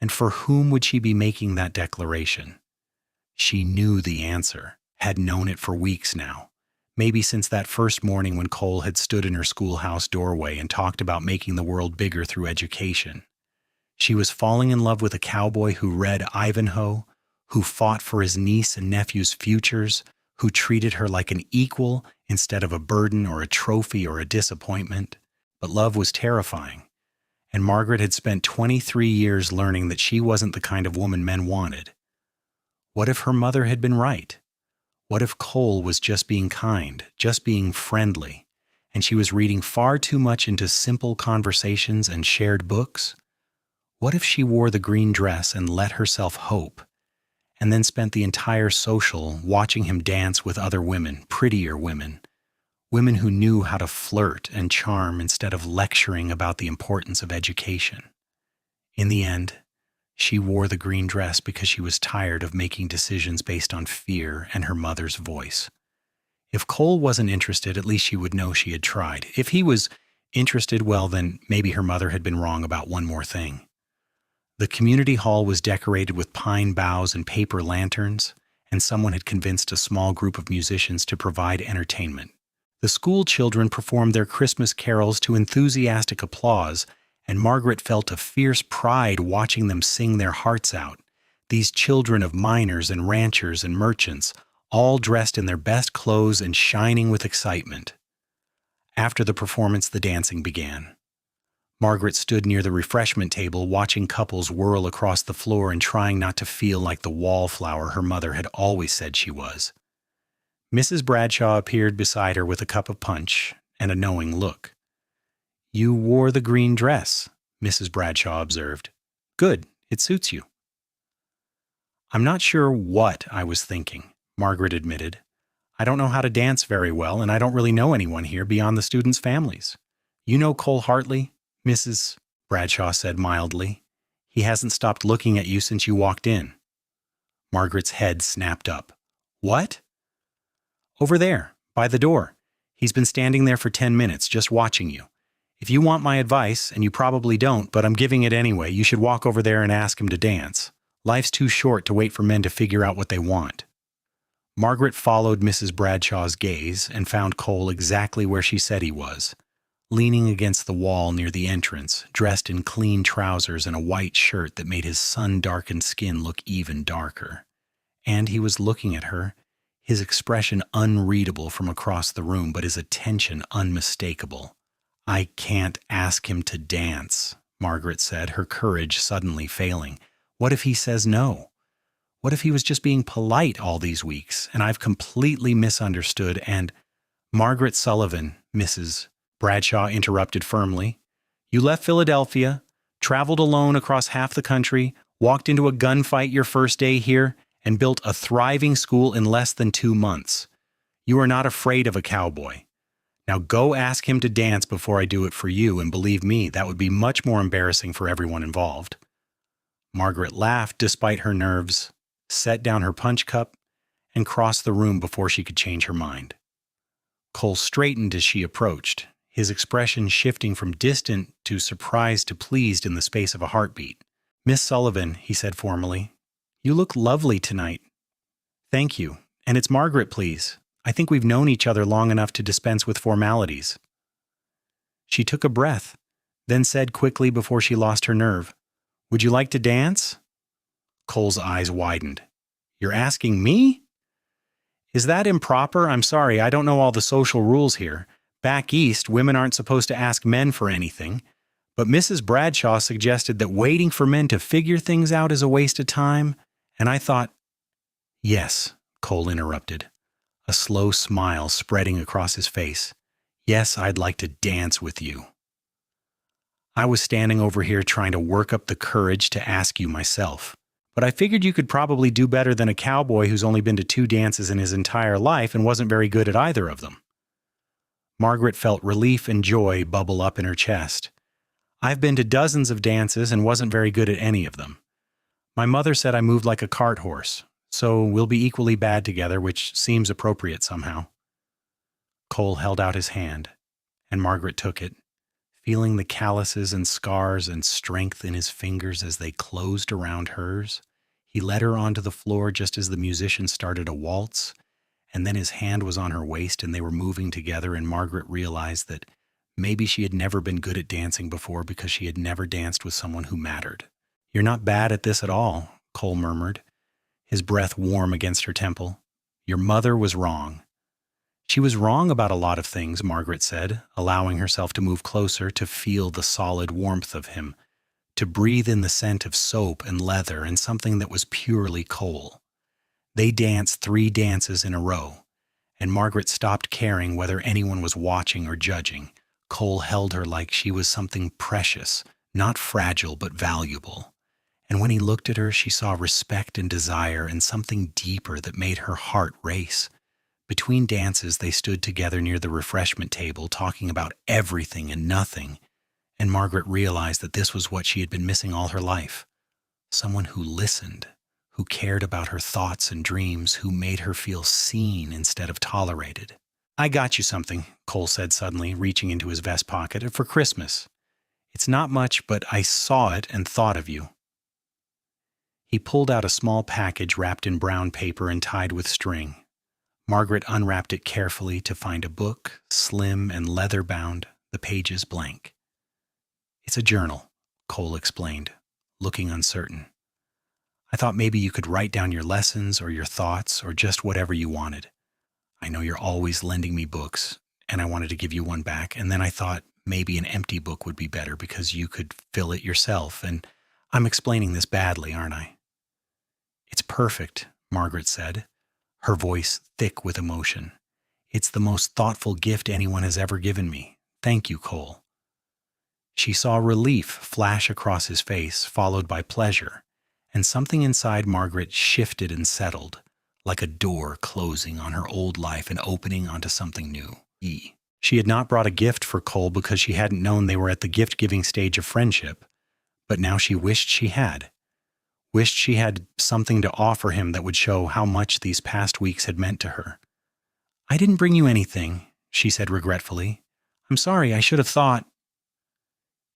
And for whom would she be making that declaration? She knew the answer, had known it for weeks now, maybe since that first morning when Cole had stood in her schoolhouse doorway and talked about making the world bigger through education. She was falling in love with a cowboy who read Ivanhoe, who fought for his niece and nephew's futures, who treated her like an equal instead of a burden or a trophy or a disappointment. But love was terrifying, and Margaret had spent 23 years learning that she wasn't the kind of woman men wanted. What if her mother had been right? What if Cole was just being kind, just being friendly, and she was reading far too much into simple conversations and shared books? What if she wore the green dress and let herself hope, and then spent the entire social watching him dance with other women, prettier women, women who knew how to flirt and charm instead of lecturing about the importance of education. In the end, she wore the green dress because she was tired of making decisions based on fear and her mother's voice. If Cole wasn't interested, at least she would know she had tried. If he was interested, well, then maybe her mother had been wrong about one more thing. The community hall was decorated with pine boughs and paper lanterns, and someone had convinced a small group of musicians to provide entertainment. The school children performed their Christmas carols to enthusiastic applause, and Margaret felt a fierce pride watching them sing their hearts out. These children of miners and ranchers and merchants, all dressed in their best clothes and shining with excitement. After the performance, the dancing began. Margaret stood near the refreshment table, watching couples whirl across the floor and trying not to feel like the wallflower her mother had always said she was. Mrs. Bradshaw appeared beside her with a cup of punch and a knowing look. "You wore the green dress," Mrs. Bradshaw observed. "Good, it suits you." "I'm not sure what I was thinking," Margaret admitted. "I don't know how to dance very well, and I don't really know anyone here beyond the students' families. You know Cole Hartley?" Mrs. Bradshaw said mildly. "He hasn't stopped looking at you since you walked in." Margaret's head snapped up. "What?" "Over there, by the door. He's been standing there for 10 minutes, just watching you. If you want my advice, and you probably don't, but I'm giving it anyway, you should walk over there and ask him to dance. Life's too short to wait for men to figure out what they want." Margaret followed Mrs. Bradshaw's gaze and found Cole exactly where she said he was, leaning against the wall near the entrance, dressed in clean trousers and a white shirt that made his sun-darkened skin look even darker. And he was looking at her, his expression unreadable from across the room, but his attention unmistakable. "I can't ask him to dance," Margaret said, her courage suddenly failing. "What if he says no? What if he was just being polite all these weeks, and I've completely misunderstood and—" "Margaret Sullivan," Mrs. Bradshaw interrupted firmly. "You left Philadelphia, traveled alone across half the country, walked into a gunfight your first day here, and built a thriving school in less than 2 months. You are not afraid of a cowboy. Now go ask him to dance before I do it for you, and believe me, that would be much more embarrassing for everyone involved." Margaret laughed despite her nerves, set down her punch cup, and crossed the room before she could change her mind. Cole straightened as she approached, his expression shifting from distant to surprised to pleased in the space of a heartbeat. "Miss Sullivan," he said formally, "you look lovely tonight." "Thank you. And it's Margaret, please. I think we've known each other long enough to dispense with formalities." She took a breath, then said quickly before she lost her nerve, "Would you like to dance?" Cole's eyes widened. "You're asking me?" "Is that improper? I'm sorry, I don't know all the social rules here. Back east, women aren't supposed to ask men for anything. But Mrs. Bradshaw suggested that waiting for men to figure things out is a waste of time, and I thought—" "Yes," Cole interrupted, a slow smile spreading across his face. "Yes, I'd like to dance with you. I was standing over here trying to work up the courage to ask you myself. But I figured you could probably do better than a cowboy who's only been to 2 dances in his entire life and wasn't very good at either of them." Margaret felt relief and joy bubble up in her chest. "I've been to dozens of dances and wasn't very good at any of them. My mother said I moved like a cart horse, so we'll be equally bad together, which seems appropriate somehow." Cole held out his hand, and Margaret took it, feeling the calluses and scars and strength in his fingers as they closed around hers. He led her onto the floor just as the musician started a waltz, and then his hand was on her waist and they were moving together, and Margaret realized that maybe she had never been good at dancing before because she had never danced with someone who mattered. "You're not bad at this at all," Cole murmured, his breath warm against her temple. "Your mother was wrong." "She was wrong about a lot of things," Margaret said, allowing herself to move closer to feel the solid warmth of him, to breathe in the scent of soap and leather and something that was purely Cole. They danced 3 dances in a row, and Margaret stopped caring whether anyone was watching or judging. Cole held her like she was something precious, not fragile but valuable. And when he looked at her, she saw respect and desire and something deeper that made her heart race. Between dances, they stood together near the refreshment table, talking about everything and nothing, and Margaret realized that this was what she had been missing all her life. Someone who listened, who cared about her thoughts and dreams, who made her feel seen instead of tolerated. "I got you something," Cole said suddenly, reaching into his vest pocket, "for Christmas. It's not much, but I saw it and thought of you." He pulled out a small package wrapped in brown paper and tied with string. Margaret unwrapped it carefully to find a book, slim and leather-bound, the pages blank. "It's a journal," Cole explained, looking uncertain. "I thought maybe you could write down your lessons or your thoughts or just whatever you wanted. I know you're always lending me books, and I wanted to give you one back, and then I thought maybe an empty book would be better because you could fill it yourself, and I'm explaining this badly, aren't I?" "It's perfect," Margaret said, her voice thick with emotion. "It's the most thoughtful gift anyone has ever given me. Thank you, Cole." She saw relief flash across his face, followed by pleasure, and something inside Margaret shifted and settled, like a door closing on her old life and opening onto something new. She had not brought a gift for Cole because she hadn't known they were at the gift-giving stage of friendship, but now she wished she had. Wished she had something to offer him that would show how much these past weeks had meant to her. "I didn't bring you anything," she said regretfully. "I'm sorry, I should have thought—"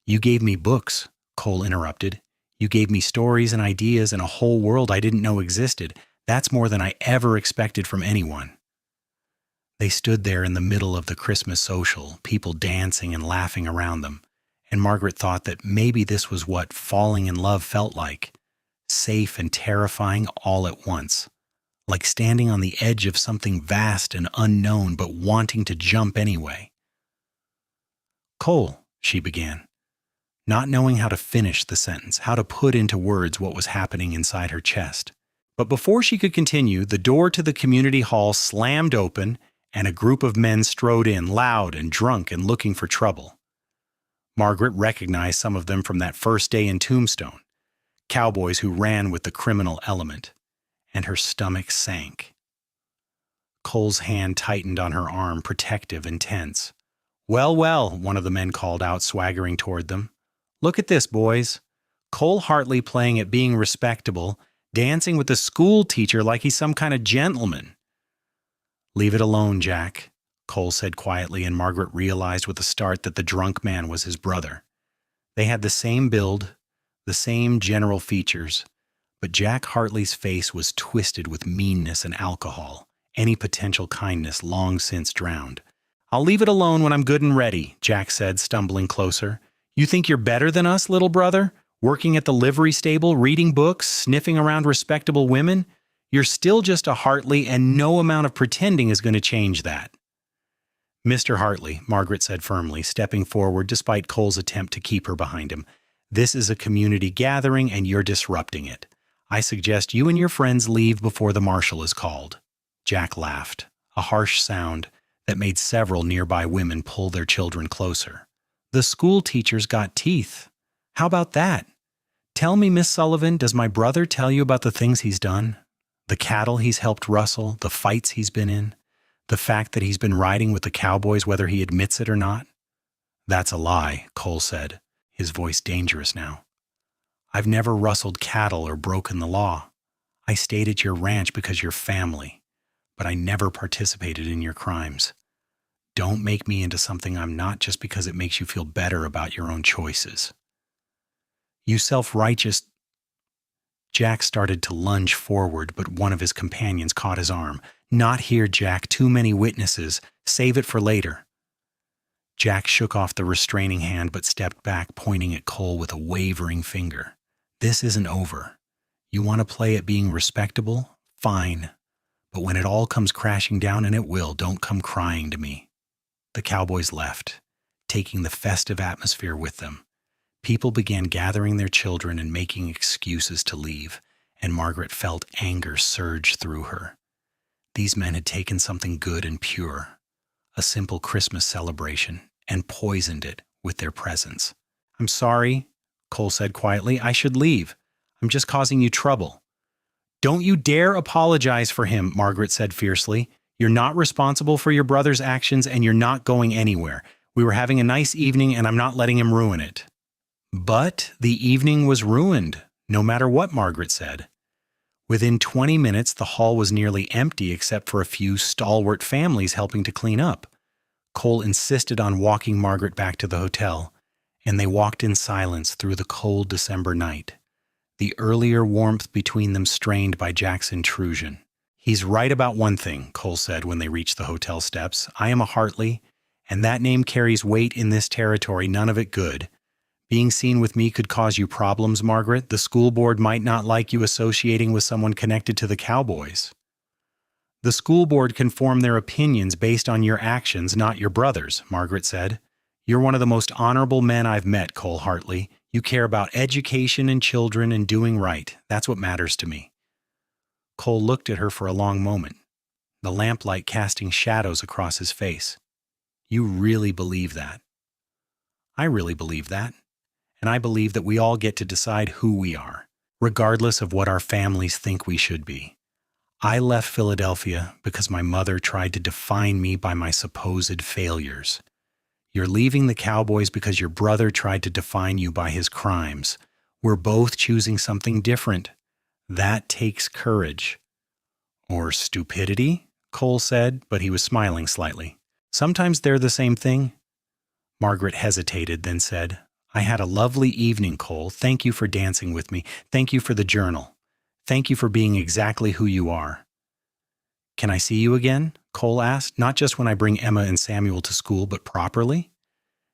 "You gave me books," Cole interrupted. "You gave me stories and ideas and a whole world I didn't know existed. That's more than I ever expected from anyone." They stood there in the middle of the Christmas social, people dancing and laughing around them, and Margaret thought that maybe this was what falling in love felt like. Safe and terrifying all at once, like standing on the edge of something vast and unknown but wanting to jump anyway. "Cole," she began, not knowing how to finish the sentence, how to put into words what was happening inside her chest. But before she could continue, the door to the community hall slammed open and a group of men strode in, loud and drunk and looking for trouble. Margaret recognized some of them from that first day in Tombstone. Cowboys who ran with the criminal element, and her stomach sank. Cole's hand tightened on her arm, protective and tense. "Well, well," one of the men called out, swaggering toward them. "Look at this, boys. Cole Hartley playing at being respectable, dancing with the school teacher like he's some kind of gentleman." "Leave it alone, Jack," Cole said quietly, and Margaret realized with a start that the drunk man was his brother. They had the same build, the same general features, but Jack Hartley's face was twisted with meanness and alcohol, any potential kindness long since drowned. "I'll leave it alone when I'm good and ready," Jack said, stumbling closer. "You think you're better than us, little brother? Working at the livery stable, reading books, sniffing around respectable women? You're still just a Hartley, and no amount of pretending is going to change that." "Mr. Hartley," Margaret said firmly, stepping forward despite Cole's attempt to keep her behind him, "this is a community gathering and you're disrupting it. I suggest you and your friends leave before the marshal is called." Jack laughed, a harsh sound that made several nearby women pull their children closer. "The school teacher's got teeth. How about that? Tell me, Miss Sullivan, does my brother tell you about the things he's done? The cattle he's helped rustle, the fights he's been in, the fact that he's been riding with the Cowboys whether he admits it or not?" "That's a lie," Cole said, his voice dangerous now. "I've never rustled cattle or broken the law. I stayed at your ranch because you're family, but I never participated in your crimes. Don't make me into something I'm not just because it makes you feel better about your own choices." "You self-righteous—" Jack started to lunge forward, but one of his companions caught his arm. "Not here, Jack. Too many witnesses. Save it for later." Jack shook off the restraining hand but stepped back, pointing at Cole with a wavering finger. "This isn't over. You want to play at being respectable? Fine. But when it all comes crashing down, and it will, don't come crying to me." The Cowboys left, taking the festive atmosphere with them. People began gathering their children and making excuses to leave, and Margaret felt anger surge through her. These men had taken something good and pure, a simple Christmas celebration, and poisoned it with their presence. "I'm sorry," Cole said quietly. "I should leave. I'm just causing you trouble." "Don't you dare apologize for him," Margaret said fiercely. "You're not responsible for your brother's actions, and you're not going anywhere. We were having a nice evening, and I'm not letting him ruin it." But the evening was ruined, no matter what Margaret said. Within 20 minutes, the hall was nearly empty except for a few stalwart families helping to clean up. Cole insisted on walking Margaret back to the hotel, and they walked in silence through the cold December night, the earlier warmth between them strained by Jack's intrusion. "He's right about one thing," Cole said when they reached the hotel steps. "I am a Hartley, and that name carries weight in this territory, none of it good. Being seen with me could cause you problems, Margaret. The school board might not like you associating with someone connected to the Cowboys." "The school board can form their opinions based on your actions, not your brother's," Margaret said. "You're one of the most honorable men I've met, Cole Hartley. You care about education and children and doing right. That's what matters to me." Cole looked at her for a long moment, the lamplight casting shadows across his face. "You really believe that?" "I really believe that. And I believe that we all get to decide who we are, regardless of what our families think we should be. I left Philadelphia because my mother tried to define me by my supposed failures. You're leaving the Cowboys because your brother tried to define you by his crimes. We're both choosing something different. That takes courage." "Or stupidity," Cole said, but he was smiling slightly. "Sometimes they're the same thing." Margaret hesitated, then said, "I had a lovely evening, Cole. Thank you for dancing with me. Thank you for the journal. Thank you for being exactly who you are." "Can I see you again?" Cole asked. "Not just when I bring Emma and Samuel to school, but properly?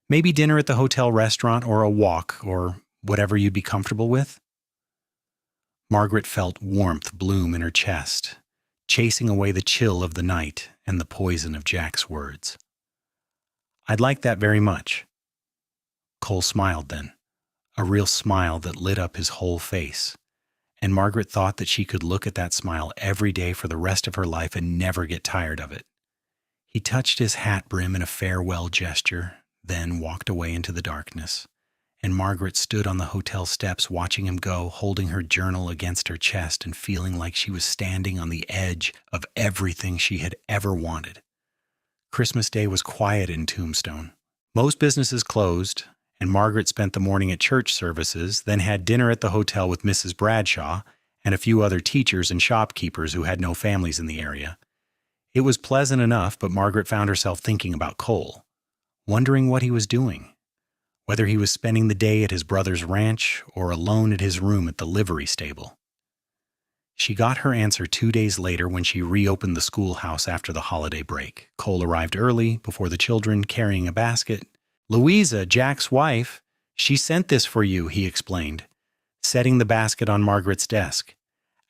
Maybe dinner at the hotel restaurant or a walk or whatever you'd be comfortable with?" Margaret felt warmth bloom in her chest, chasing away the chill of the night and the poison of Jack's words. "I'd like that very much." Cole smiled then, a real smile that lit up his whole face, and Margaret thought that she could look at that smile every day for the rest of her life and never get tired of it. He touched his hat brim in a farewell gesture, then walked away into the darkness, and Margaret stood on the hotel steps watching him go, holding her journal against her chest and feeling like she was standing on the edge of everything she had ever wanted. Christmas Day was quiet in Tombstone. Most businesses closed, and Margaret spent the morning at church services, then had dinner at the hotel with Mrs. Bradshaw and a few other teachers and shopkeepers who had no families in the area. It was pleasant enough, but Margaret found herself thinking about Cole, wondering what he was doing, whether he was spending the day at his brother's ranch or alone at his room at the livery stable. She got her answer 2 days later when she reopened the schoolhouse after the holiday break. Cole arrived early, before the children, carrying a basket. "Louisa, Jack's wife, she sent this for you," he explained, setting the basket on Margaret's desk.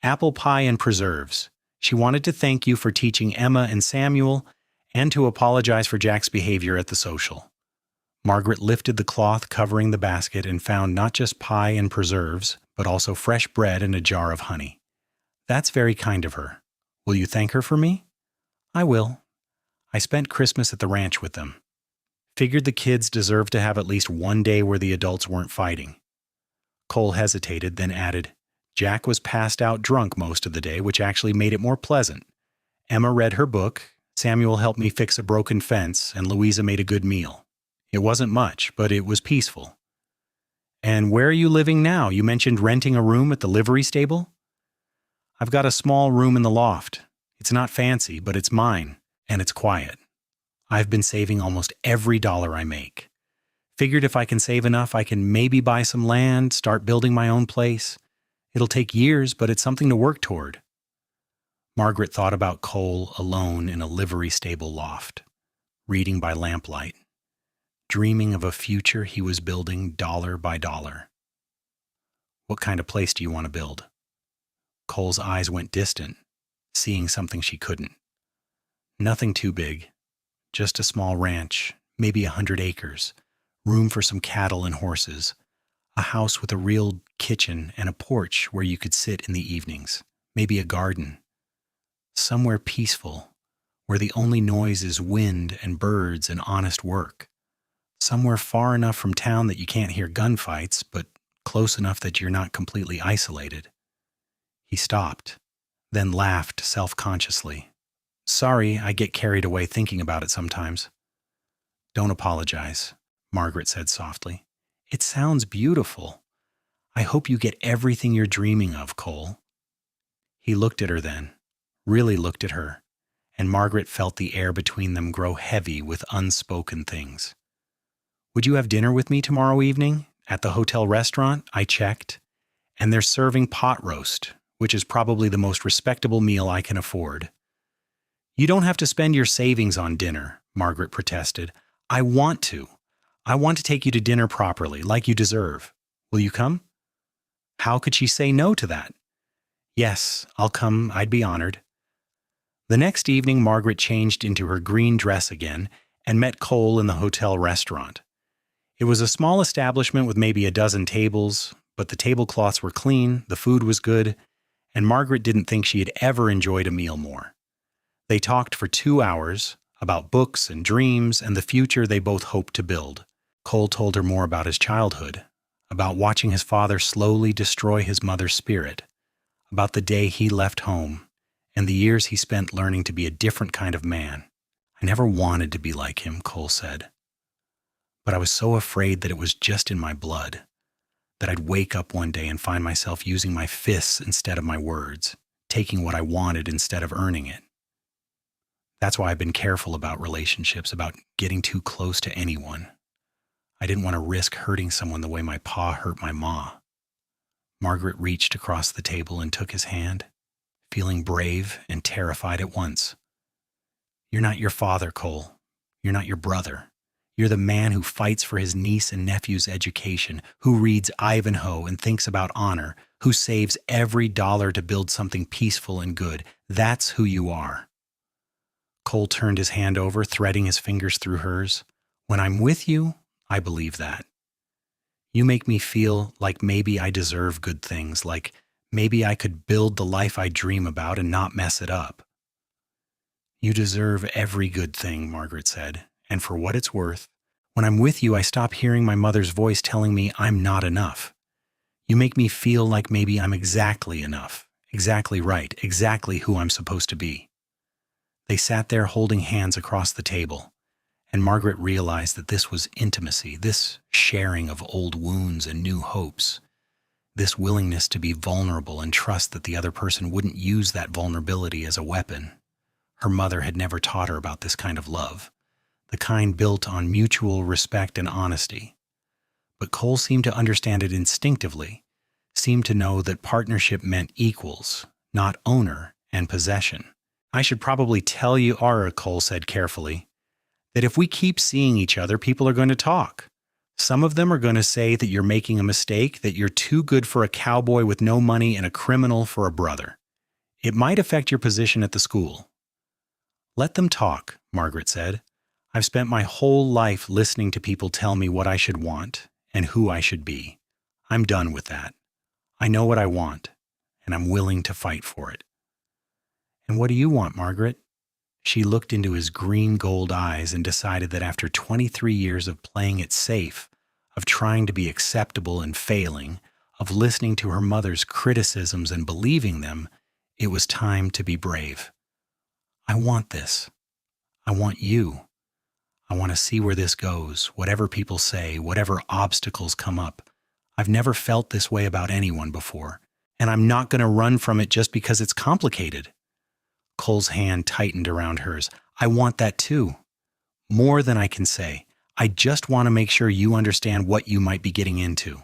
"Apple pie and preserves. She wanted to thank you for teaching Emma and Samuel and to apologize for Jack's behavior at the social." Margaret lifted the cloth covering the basket and found not just pie and preserves, but also fresh bread and a jar of honey. "That's very kind of her. Will you thank her for me?" "I will. I spent Christmas at the ranch with them. Figured the kids deserved to have at least one day where the adults weren't fighting." Cole hesitated, then added, "Jack was passed out drunk most of the day, which actually made it more pleasant. Emma read her book, Samuel helped me fix a broken fence, and Louisa made a good meal. It wasn't much, but it was peaceful." "And where are you living now? You mentioned renting a room at the livery stable?" "I've got a small room in the loft. It's not fancy, but it's mine, and it's quiet. I've been saving almost every dollar I make. Figured if I can save enough, I can maybe buy some land, start building my own place. It'll take years, but it's something to work toward." Margaret thought about Cole alone in a livery stable loft, reading by lamplight, dreaming of a future he was building dollar by dollar. "What kind of place do you want to build?" Cole's eyes went distant, seeing something she couldn't. "Nothing too big. Just a small ranch, maybe 100 acres, room for some cattle and horses, a house with a real kitchen and a porch where you could sit in the evenings, maybe a garden. Somewhere peaceful, where the only noise is wind and birds and honest work. Somewhere far enough from town that you can't hear gunfights, but close enough that you're not completely isolated. He stopped, then laughed self-consciously. Sorry, I get carried away thinking about it sometimes. Don't apologize, Margaret said softly. It sounds beautiful. I hope you get everything you're dreaming of, Cole. He looked at her then, really looked at her, and Margaret felt the air between them grow heavy with unspoken things. Would you have dinner with me tomorrow evening? At the hotel restaurant, I checked, and they're serving pot roast, which is probably the most respectable meal I can afford. You don't have to spend your savings on dinner, Margaret protested. I want to. I want to take you to dinner properly, like you deserve. Will you come? How could she say no to that? Yes, I'll come. I'd be honored. The next evening, Margaret changed into her green dress again and met Cole in the hotel restaurant. It was a small establishment with maybe a dozen tables, but the tablecloths were clean, the food was good, and Margaret didn't think she had ever enjoyed a meal more. They talked for 2 hours about books and dreams and the future they both hoped to build. Cole told her more about his childhood, about watching his father slowly destroy his mother's spirit, about the day he left home, and the years he spent learning to be a different kind of man. I never wanted to be like him, Cole said. But I was so afraid that it was just in my blood, that I'd wake up one day and find myself using my fists instead of my words, taking what I wanted instead of earning it. That's why I've been careful about relationships, about getting too close to anyone. I didn't want to risk hurting someone the way my pa hurt my ma. Margaret reached across the table and took his hand, feeling brave and terrified at once. You're not your father, Cole. You're not your brother. You're the man who fights for his niece and nephew's education, who reads Ivanhoe and thinks about honor, who saves every dollar to build something peaceful and good. That's who you are. Cole turned his hand over, threading his fingers through hers. When I'm with you, I believe that. You make me feel like maybe I deserve good things, like maybe I could build the life I dream about and not mess it up. You deserve every good thing, Margaret said, and for what it's worth, when I'm with you, I stop hearing my mother's voice telling me I'm not enough. You make me feel like maybe I'm exactly enough, exactly right, exactly who I'm supposed to be. They sat there holding hands across the table, and Margaret realized that this was intimacy, this sharing of old wounds and new hopes, this willingness to be vulnerable and trust that the other person wouldn't use that vulnerability as a weapon. Her mother had never taught her about this kind of love, the kind built on mutual respect and honesty. But Cole seemed to understand it instinctively, seemed to know that partnership meant equals, not owner and possession. I should probably tell you, Ara, Cole said carefully, that if we keep seeing each other, people are going to talk. Some of them are going to say that you're making a mistake, that you're too good for a cowboy with no money and a criminal for a brother. It might affect your position at the school. Let them talk, Margaret said. I've spent my whole life listening to people tell me what I should want and who I should be. I'm done with that. I know what I want, and I'm willing to fight for it. And what do you want, Margaret? She looked into his green gold eyes and decided that after 23 years of playing it safe, of trying to be acceptable and failing, of listening to her mother's criticisms and believing them, it was time to be brave. I want this. I want you. I want to see where this goes, whatever people say, whatever obstacles come up. I've never felt this way about anyone before, and I'm not going to run from it just because it's complicated. Cole's hand tightened around hers. I want that too. More than I can say. I just want to make sure you understand what you might be getting into.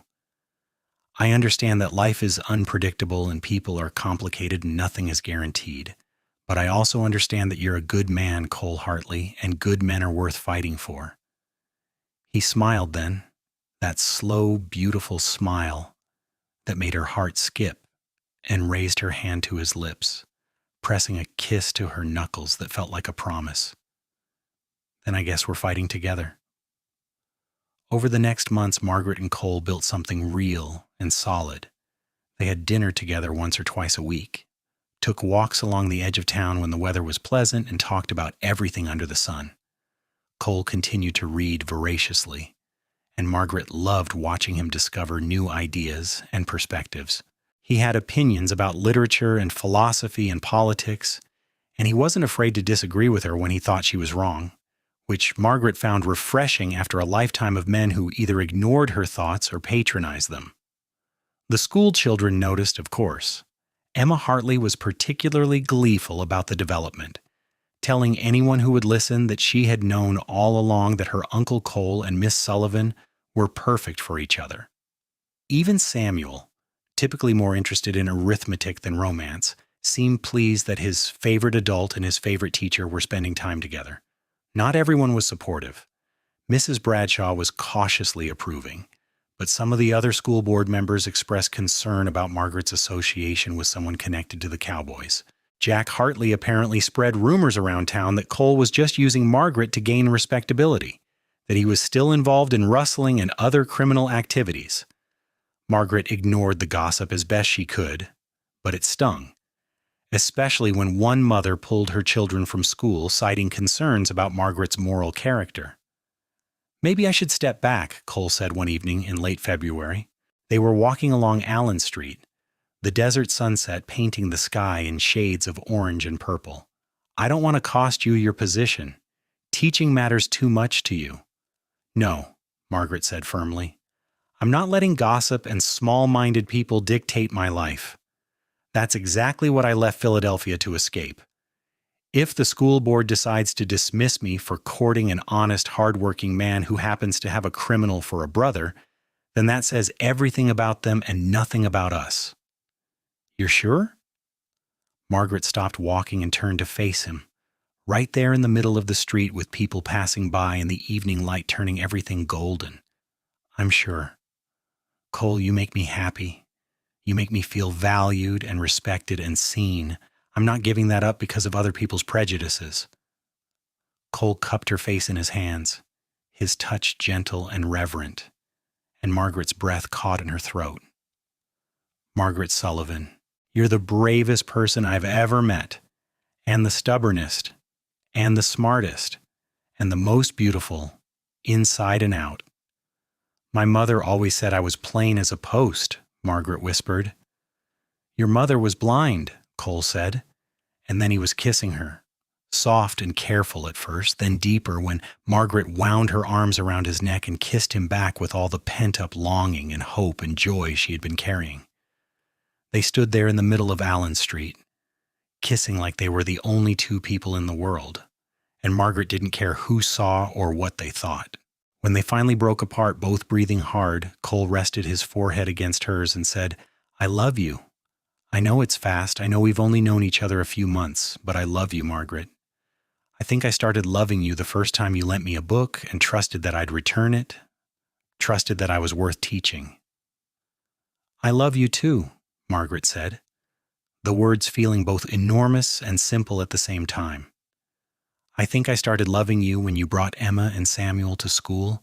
I understand that life is unpredictable and people are complicated and nothing is guaranteed. But I also understand that you're a good man, Cole Hartley, and good men are worth fighting for. He smiled then, that slow, beautiful smile that made her heart skip, and raised her hand to his lips, pressing a kiss to her knuckles that felt like a promise. Then I guess we're fighting together. Over the next months, Margaret and Cole built something real and solid. They had dinner together once or twice a week, took walks along the edge of town when the weather was pleasant, and talked about everything under the sun. Cole continued to read voraciously, and Margaret loved watching him discover new ideas and perspectives. He had opinions about literature and philosophy and politics, and he wasn't afraid to disagree with her when he thought she was wrong, which Margaret found refreshing after a lifetime of men who either ignored her thoughts or patronized them. The school children noticed, of course. Emma Hartley was particularly gleeful about the development, telling anyone who would listen that she had known all along that her Uncle Cole and Miss Sullivan were perfect for each other. Even Samuel, typically more interested in arithmetic than romance, seemed pleased that his favorite adult and his favorite teacher were spending time together. Not everyone was supportive. Mrs. Bradshaw was cautiously approving, but some of the other school board members expressed concern about Margaret's association with someone connected to the Cowboys. Jack Hartley apparently spread rumors around town that Cole was just using Margaret to gain respectability, that he was still involved in rustling and other criminal activities. Margaret ignored the gossip as best she could, but it stung, especially when one mother pulled her children from school, citing concerns about Margaret's moral character. "Maybe I should step back," Cole said one evening in late February. They were walking along Allen Street, the desert sunset painting the sky in shades of orange and purple. "I don't want to cost you your position. Teaching matters too much to you." "No," Margaret said firmly. "I'm not letting gossip and small-minded people dictate my life. That's exactly what I left Philadelphia to escape. If the school board decides to dismiss me for courting an honest, hard-working man who happens to have a criminal for a brother, then that says everything about them and nothing about us." "You're sure?" Margaret stopped walking and turned to face him, right there in the middle of the street with people passing by and the evening light turning everything golden. "I'm sure. Cole, you make me happy. You make me feel valued and respected and seen. I'm not giving that up because of other people's prejudices." Cole cupped her face in his hands, his touch gentle and reverent, and Margaret's breath caught in her throat. "Margaret Sullivan, you're the bravest person I've ever met, and the stubbornest, and the smartest, and the most beautiful, inside and out." "My mother always said I was plain as a post," Margaret whispered. "Your mother was blind," Cole said, and then he was kissing her, soft and careful at first, then deeper when Margaret wound her arms around his neck and kissed him back with all the pent-up longing and hope and joy she had been carrying. They stood there in the middle of Allen Street, kissing like they were the only two people in the world, and Margaret didn't care who saw or what they thought. When they finally broke apart, both breathing hard, Cole rested his forehead against hers and said, "I love you. I know it's fast. I know we've only known each other a few months, but I love you, Margaret. I think I started loving you the first time you lent me a book and trusted that I'd return it, trusted that I was worth teaching." "I love you too," Margaret said, the words feeling both enormous and simple at the same time. "I think I started loving you when you brought Emma and Samuel to school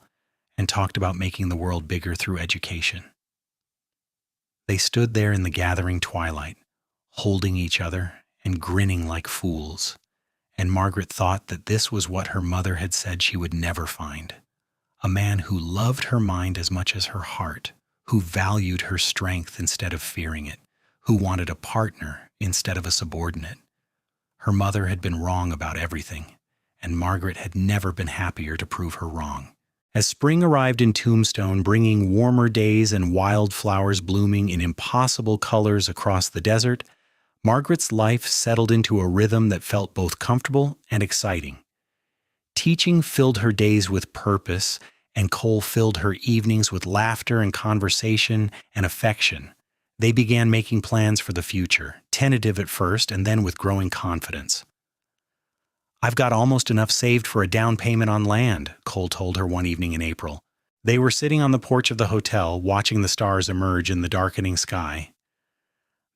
and talked about making the world bigger through education." They stood there in the gathering twilight, holding each other and grinning like fools, and Margaret thought that this was what her mother had said she would never find: a man who loved her mind as much as her heart, who valued her strength instead of fearing it, who wanted a partner instead of a subordinate. Her mother had been wrong about everything, and Margaret had never been happier to prove her wrong. As spring arrived in Tombstone, bringing warmer days and wildflowers blooming in impossible colors across the desert, Margaret's life settled into a rhythm that felt both comfortable and exciting. Teaching filled her days with purpose, and Cole filled her evenings with laughter and conversation and affection. They began making plans for the future, tentative at first and then with growing confidence. "I've got almost enough saved for a down payment on land," Cole told her one evening in April. They were sitting on the porch of the hotel, watching the stars emerge in the darkening sky.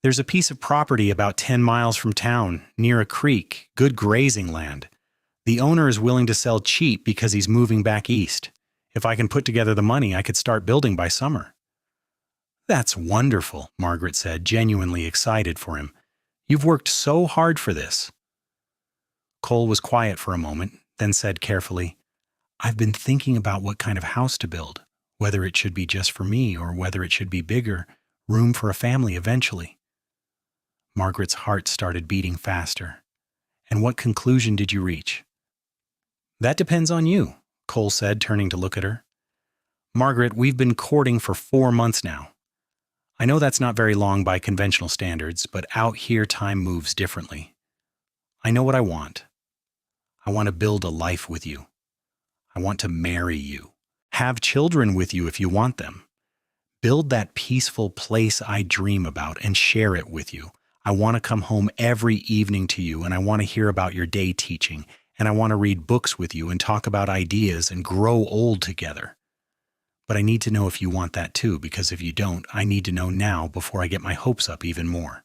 "There's a piece of property about 10 miles from town, near a creek, good grazing land. The owner is willing to sell cheap because he's moving back east. If I can put together the money, I could start building by summer." "That's wonderful," Margaret said, genuinely excited for him. "You've worked so hard for this." Cole was quiet for a moment, then said carefully, "I've been thinking about what kind of house to build. whether it should be just for me or whether it should be bigger, room for a family eventually. Margaret's heart started beating faster. And what conclusion did you reach? That depends on you, Cole said, turning to look at her. Margaret, we've been courting for 4 months now. I know that's not very long by conventional standards, but out here time moves differently. I know what I want. I want to build a life with you. I want to marry you. Have children with you if you want them. Build that peaceful place I dream about and share it with you. I want to come home every evening to you, and I want to hear about your day teaching, and I want to read books with you and talk about ideas and grow old together. But I need to know if you want that too, because if you don't, I need to know now before I get my hopes up even more.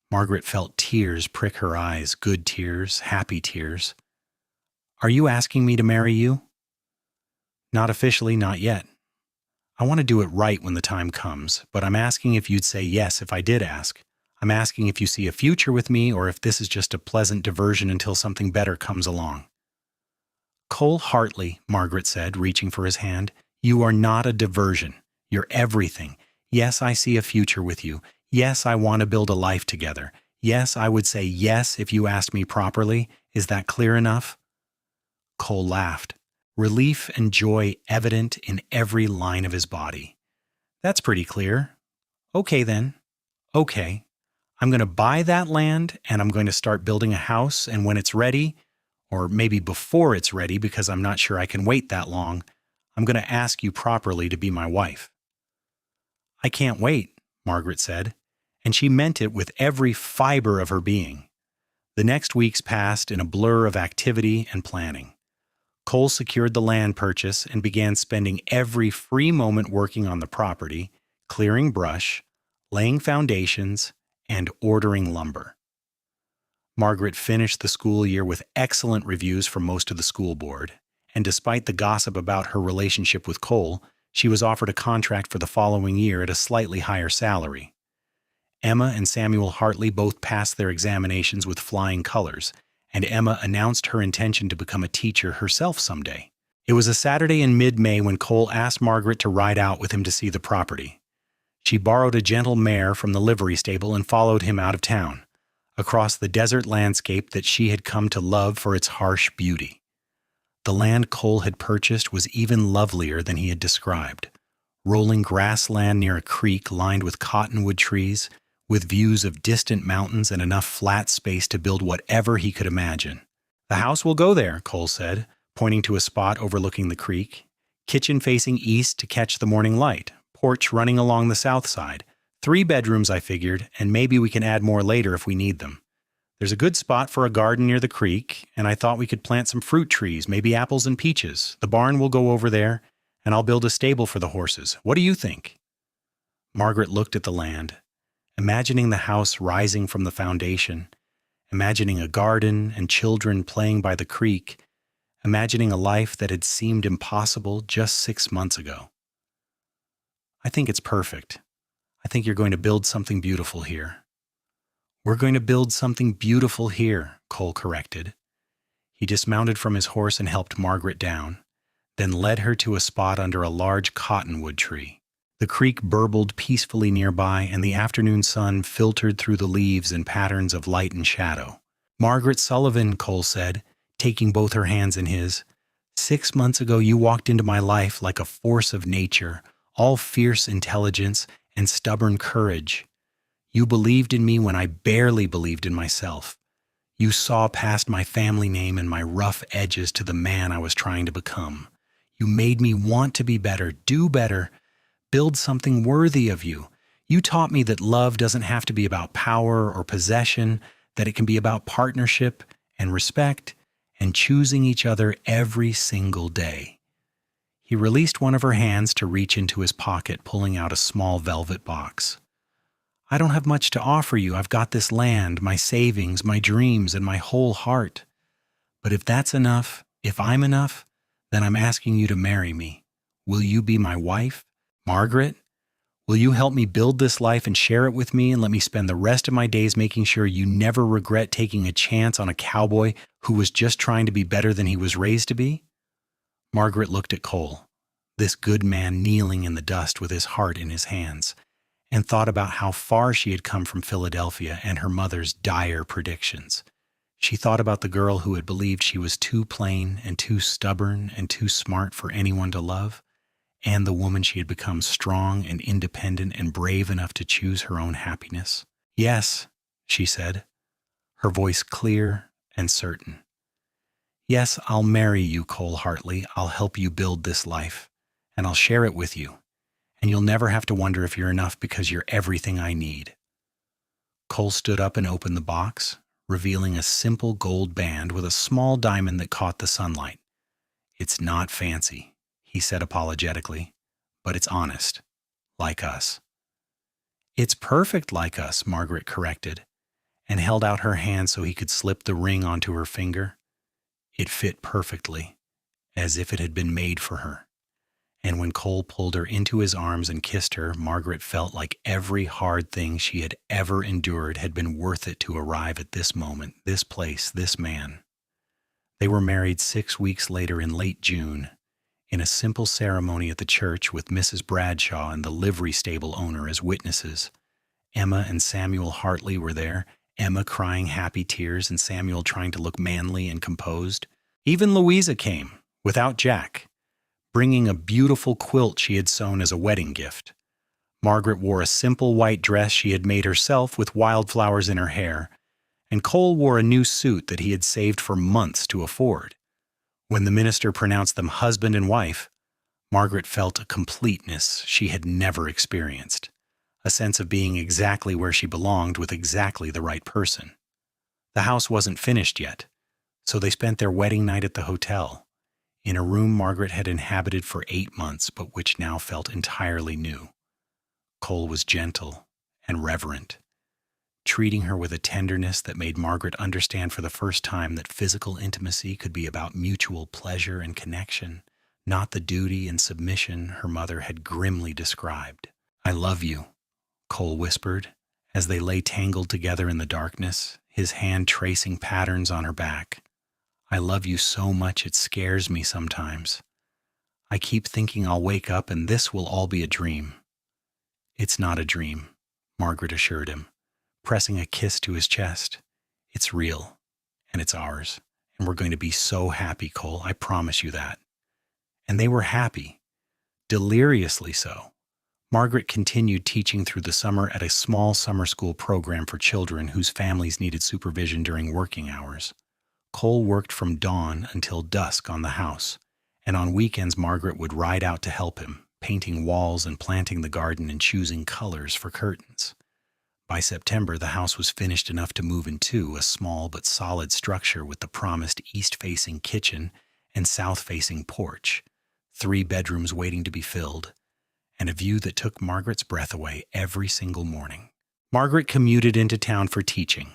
Margaret felt tears prick her eyes, good tears, happy tears. Are you asking me to marry you? Not officially, not yet. I want to do it right when the time comes, but I'm asking if you'd say yes if I did ask. I'm asking if you see a future with me or if this is just a pleasant diversion until something better comes along. Cole Hartley, Margaret said, reaching for his hand, you are not a diversion. You're everything. Yes, I see a future with you. Yes, I want to build a life together. Yes, I would say yes if you asked me properly. Is that clear enough? Cole laughed, relief and joy evident in every line of his body. That's pretty clear. Okay then. Okay. I'm going to buy that land and I'm going to start building a house, and when it's ready, or maybe before it's ready because I'm not sure I can wait that long, I'm going to ask you properly to be my wife. I can't wait, Margaret said, and she meant it with every fiber of her being. The next weeks passed in a blur of activity and planning. Cole secured the land purchase and began spending every free moment working on the property, clearing brush, laying foundations, and ordering lumber. Margaret finished the school year with excellent reviews from most of the school board, and despite the gossip about her relationship with Cole, she was offered a contract for the following year at a slightly higher salary. Emma and Samuel Hartley both passed their examinations with flying colors, and Emma announced her intention to become a teacher herself someday. It was a Saturday in mid-May when Cole asked Margaret to ride out with him to see the property. She borrowed a gentle mare from the livery stable and followed him out of town, across the desert landscape that she had come to love for its harsh beauty. The land Cole had purchased was even lovelier than he had described. Rolling grassland near a creek lined with cottonwood trees, with views of distant mountains and enough flat space to build whatever he could imagine. The house will go there, Cole said, pointing to a spot overlooking the creek. Kitchen facing east to catch the morning light, porch running along the south side. 3 bedrooms, I figured, and maybe we can add more later if we need them. There's a good spot for a garden near the creek, and I thought we could plant some fruit trees, maybe apples and peaches. The barn will go over there, and I'll build a stable for the horses. What do you think? Margaret looked at the land, imagining the house rising from the foundation, imagining a garden and children playing by the creek, imagining a life that had seemed impossible just 6 months ago. I think it's perfect. I think you're going to build something beautiful here. We're going to build something beautiful here, Cole corrected. He dismounted from his horse and helped Margaret down, then led her to a spot under a large cottonwood tree. The creek burbled peacefully nearby, and the afternoon sun filtered through the leaves in patterns of light and shadow. Margaret Sullivan, Cole said, taking both her hands in his, 6 months ago you walked into my life like a force of nature, all fierce intelligence and stubborn courage. You believed in me when I barely believed in myself. You saw past my family name and my rough edges to the man I was trying to become. You made me want to be better, do better, build something worthy of you. You taught me that love doesn't have to be about power or possession, that it can be about partnership and respect and choosing each other every single day. He released one of her hands to reach into his pocket, pulling out a small velvet box. I don't have much to offer you. I've got this land, my savings, my dreams, and my whole heart. But if that's enough, if I'm enough, then I'm asking you to marry me. Will you be my wife? Margaret? Will you help me build this life and share it with me and let me spend the rest of my days making sure you never regret taking a chance on a cowboy who was just trying to be better than he was raised to be? Margaret looked at Cole. this good man kneeling in the dust with his heart in his hands, and thought about how far she had come from Philadelphia and her mother's dire predictions. She thought about the girl who had believed she was too plain and too stubborn and too smart for anyone to love, and the woman she had become, strong and independent and brave enough to choose her own happiness. "Yes," she said, her voice clear and certain. "Yes, I'll marry you, Cole Hartley. I'll help you build this life, and I'll share it with you, and you'll never have to wonder if you're enough because you're everything I need." Cole stood up and opened the box, revealing a simple gold band with a small diamond that caught the sunlight. "It's not fancy," he said apologetically, "but it's honest, like us." "It's perfect like us," Margaret corrected, and held out her hand so he could slip the ring onto her finger. It fit perfectly, as if it had been made for her. And when Cole pulled her into his arms and kissed her, Margaret felt like every hard thing she had ever endured had been worth it to arrive at this moment, this place, this man. They were married 6 weeks later in late June, in a simple ceremony at the church with Mrs. Bradshaw and the livery stable owner as witnesses. Emma and Samuel Hartley were there, Emma crying happy tears and Samuel trying to look manly and composed. Even Louisa came, without Jack, bringing a beautiful quilt she had sewn as a wedding gift. Margaret wore a simple white dress she had made herself with wildflowers in her hair, and Cole wore a new suit that he had saved for months to afford. When the minister pronounced them husband and wife, Margaret felt a completeness she had never experienced, a sense of being exactly where she belonged with exactly the right person. The house wasn't finished yet, so they spent their wedding night at the hotel, in a room Margaret had inhabited for 8 months, but which now felt entirely new. Cole was gentle and reverent, treating her with a tenderness that made Margaret understand for the first time that physical intimacy could be about mutual pleasure and connection, not the duty and submission her mother had grimly described. "I love you," Cole whispered, as they lay tangled together in the darkness, his hand tracing patterns on her back. "I love you so much it scares me sometimes. I keep thinking I'll wake up and this will all be a dream." "It's not a dream," Margaret assured him, pressing a kiss to his chest. "It's real, and it's ours, and we're going to be so happy, Cole, I promise you that." And they were happy, deliriously so. Margaret continued teaching through the summer at a small summer school program for children whose families needed supervision during working hours. Cole worked from dawn until dusk on the house, and on weekends Margaret would ride out to help him, painting walls and planting the garden and choosing colors for curtains. By September, the house was finished enough to move into, a small but solid structure with the promised east-facing kitchen and south-facing porch, 3 bedrooms waiting to be filled, and a view that took Margaret's breath away every single morning. Margaret commuted into town for teaching,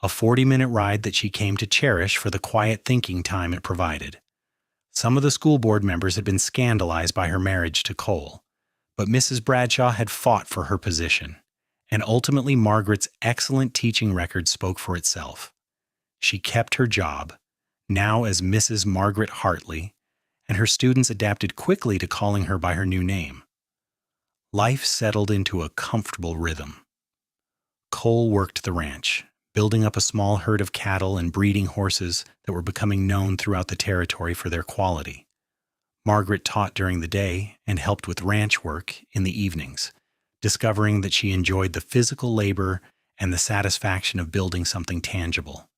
a 40-minute ride that she came to cherish for the quiet thinking time it provided. Some of the school board members had been scandalized by her marriage to Cole, but Mrs. Bradshaw had fought for her position, and ultimately Margaret's excellent teaching record spoke for itself. She kept her job, now as Mrs. Margaret Hartley, and her students adapted quickly to calling her by her new name. Life settled into a comfortable rhythm. Cole worked the ranch, building up a small herd of cattle and breeding horses that were becoming known throughout the territory for their quality. Margaret taught during the day and helped with ranch work in the evenings, discovering that she enjoyed the physical labor and the satisfaction of building something tangible.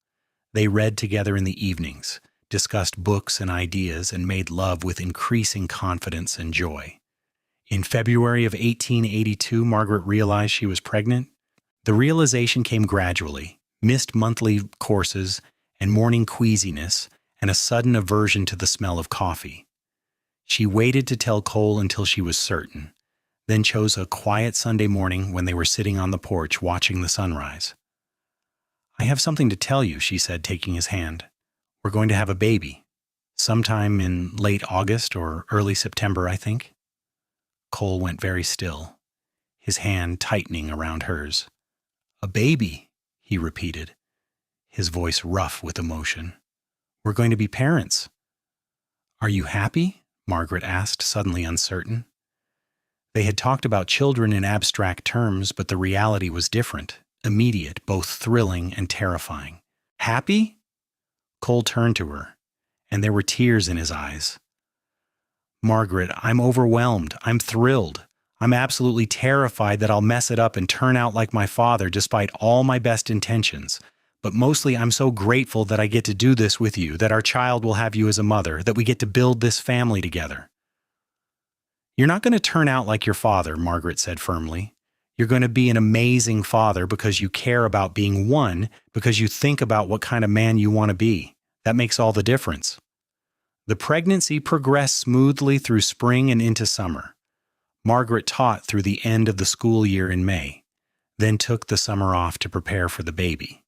They read together in the evenings, discussed books and ideas, and made love with increasing confidence and joy. In February of 1882, Margaret realized she was pregnant. The realization came gradually: missed monthly courses and morning queasiness, and a sudden aversion to the smell of coffee. She waited to tell Cole until she was certain, then chose a quiet Sunday morning when they were sitting on the porch watching the sunrise. "I have something to tell you," she said, taking his hand. "We're going to have a baby. Sometime in late August or early September, I think." Cole went very still, his hand tightening around hers. "A baby," he repeated, his voice rough with emotion. "We're going to be parents." "Are you happy?" Margaret asked, suddenly uncertain. They had talked about children in abstract terms, but the reality was different, immediate, both thrilling and terrifying. Happy? Cole turned to her, and there were tears in his eyes. Margaret, I'm overwhelmed. I'm thrilled. I'm absolutely terrified that I'll mess it up and turn out like my father despite all my best intentions. But mostly I'm so grateful that I get to do this with you, that our child will have you as a mother, that we get to build this family together. You're not going to turn out like your father, Margaret said firmly. You're going to be an amazing father because you care about being one, because you think about what kind of man you want to be. That makes all the difference. The pregnancy progressed smoothly through spring and into summer. Margaret taught through the end of the school year in May, then took the summer off to prepare for the baby.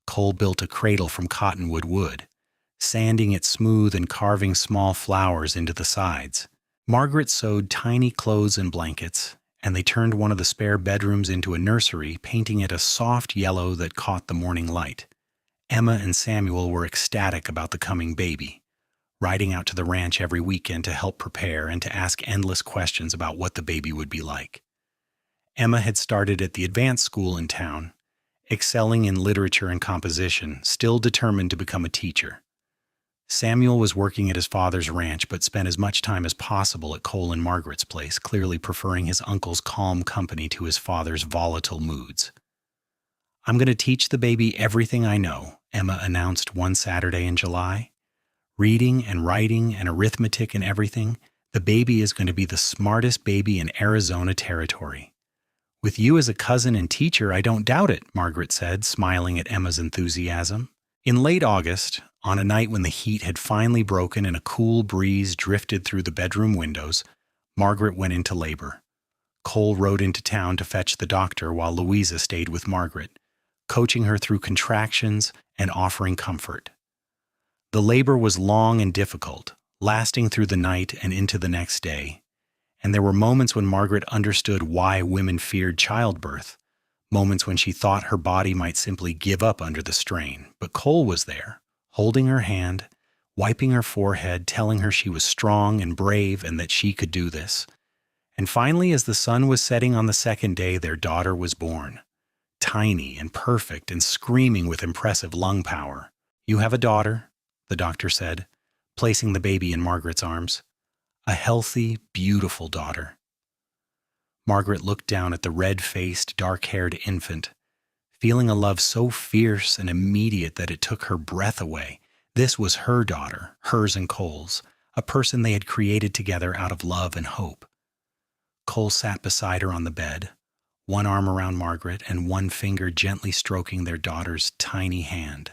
Cole built a cradle from cottonwood wood, sanding it smooth and carving small flowers into the sides. Margaret sewed tiny clothes and blankets, and they turned one of the spare bedrooms into a nursery, painting it a soft yellow that caught the morning light. Emma and Samuel were ecstatic about the coming baby, riding out to the ranch every weekend to help prepare and to ask endless questions about what the baby would be like. Emma had started at the advanced school in town, excelling in literature and composition, still determined to become a teacher. Samuel was working at his father's ranch but spent as much time as possible at Cole and Margaret's place, clearly preferring his uncle's calm company to his father's volatile moods. I'm going to teach the baby everything I know, Emma announced one Saturday in July. Reading and writing and arithmetic and everything, the baby is going to be the smartest baby in Arizona territory. With you as a cousin and teacher, I don't doubt it, Margaret said, smiling at Emma's enthusiasm. In late August, on a night when the heat had finally broken and a cool breeze drifted through the bedroom windows, Margaret went into labor. Cole rode into town to fetch the doctor while Louisa stayed with Margaret, coaching her through contractions and offering comfort. The labor was long and difficult, lasting through the night and into the next day, and there were moments when Margaret understood why women feared childbirth, moments when she thought her body might simply give up under the strain. But Cole was there, holding her hand, wiping her forehead, telling her she was strong and brave and that she could do this. And finally, as the sun was setting on the second day, their daughter was born, tiny and perfect and screaming with impressive lung power. You have a daughter, the doctor said, placing the baby in Margaret's arms. A healthy, beautiful daughter. Margaret looked down at the red-faced, dark-haired infant, feeling a love so fierce and immediate that it took her breath away. This was her daughter, hers and Cole's, a person they had created together out of love and hope. Cole sat beside her on the bed, one arm around Margaret and one finger gently stroking their daughter's tiny hand,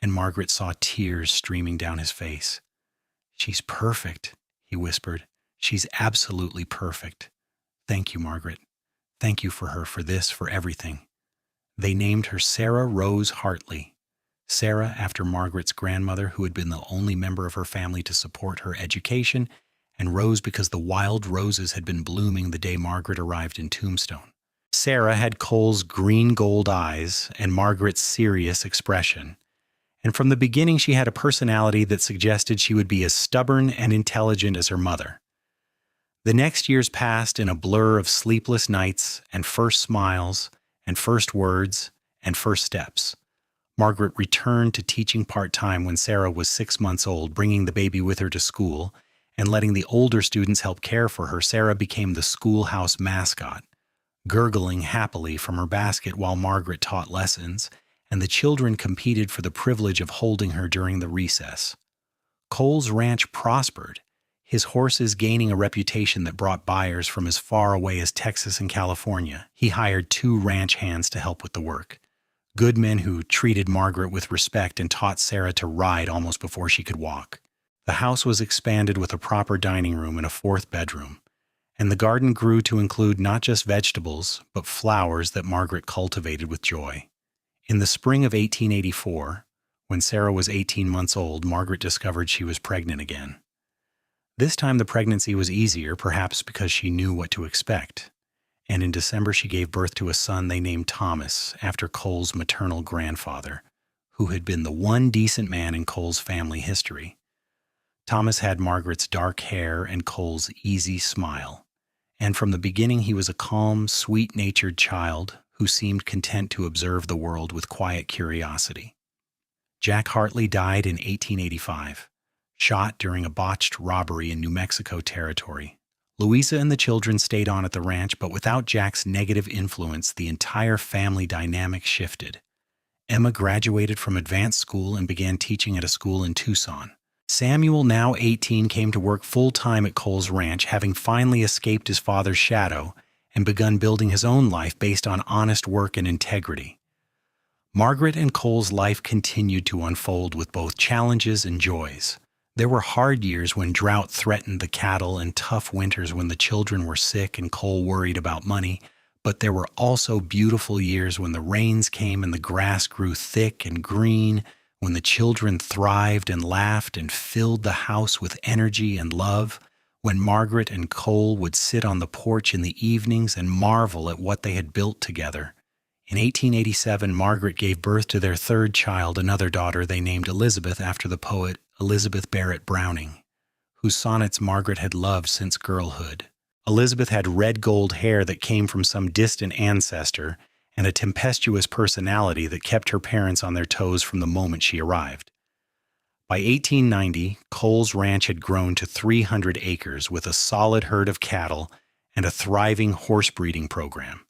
and Margaret saw tears streaming down his face. She's perfect, he whispered. She's absolutely perfect. Thank you, Margaret. Thank you for her, for this, for everything. They named her Sarah Rose Hartley. Sarah after Margaret's grandmother, who had been the only member of her family to support her education, and Rose because the wild roses had been blooming the day Margaret arrived in Tombstone. Sarah had Cole's green-gold eyes and Margaret's serious expression. And from the beginning she had a personality that suggested she would be as stubborn and intelligent as her mother. The next years passed in a blur of sleepless nights and first smiles and first words and first steps. Margaret returned to teaching part-time when Sarah was 6 months old, bringing the baby with her to school and letting the older students help care for her. Sarah became the schoolhouse mascot, gurgling happily from her basket while Margaret taught lessons, and the children competed for the privilege of holding her during the recess. Cole's ranch prospered, his horses gaining a reputation that brought buyers from as far away as Texas and California. He hired 2 ranch hands to help with the work, good men who treated Margaret with respect and taught Sarah to ride almost before she could walk. The house was expanded with a proper dining room and a 4th bedroom, and the garden grew to include not just vegetables, but flowers that Margaret cultivated with joy. In the spring of 1884, when Sarah was 18 months old, Margaret discovered she was pregnant again. This time the pregnancy was easier, perhaps because she knew what to expect, and in December she gave birth to a son they named Thomas, after Cole's maternal grandfather, who had been the one decent man in Cole's family history. Thomas had Margaret's dark hair and Cole's easy smile. And from the beginning he was a calm, sweet-natured child who seemed content to observe the world with quiet curiosity. Jack Hartley died in 1885, shot during a botched robbery in New Mexico territory. Louisa and the children stayed on at the ranch, but without Jack's negative influence, the entire family dynamic shifted. Emma graduated from advanced school and began teaching at a school in Tucson. Samuel, now 18, came to work full-time at Cole's ranch, having finally escaped his father's shadow and begun building his own life based on honest work and integrity. Margaret and Cole's life continued to unfold with both challenges and joys. There were hard years when drought threatened the cattle and tough winters when the children were sick and Cole worried about money, but there were also beautiful years when the rains came and the grass grew thick and green, when the children thrived and laughed and filled the house with energy and love, when Margaret and Cole would sit on the porch in the evenings and marvel at what they had built together. In 1887, Margaret gave birth to their third child, another daughter they named Elizabeth after the poet Elizabeth Barrett Browning, whose sonnets Margaret had loved since girlhood. Elizabeth had red gold hair that came from some distant ancestor and a tempestuous personality that kept her parents on their toes from the moment she arrived. By 1890, Cole's ranch had grown to 300 acres with a solid herd of cattle and a thriving horse breeding program.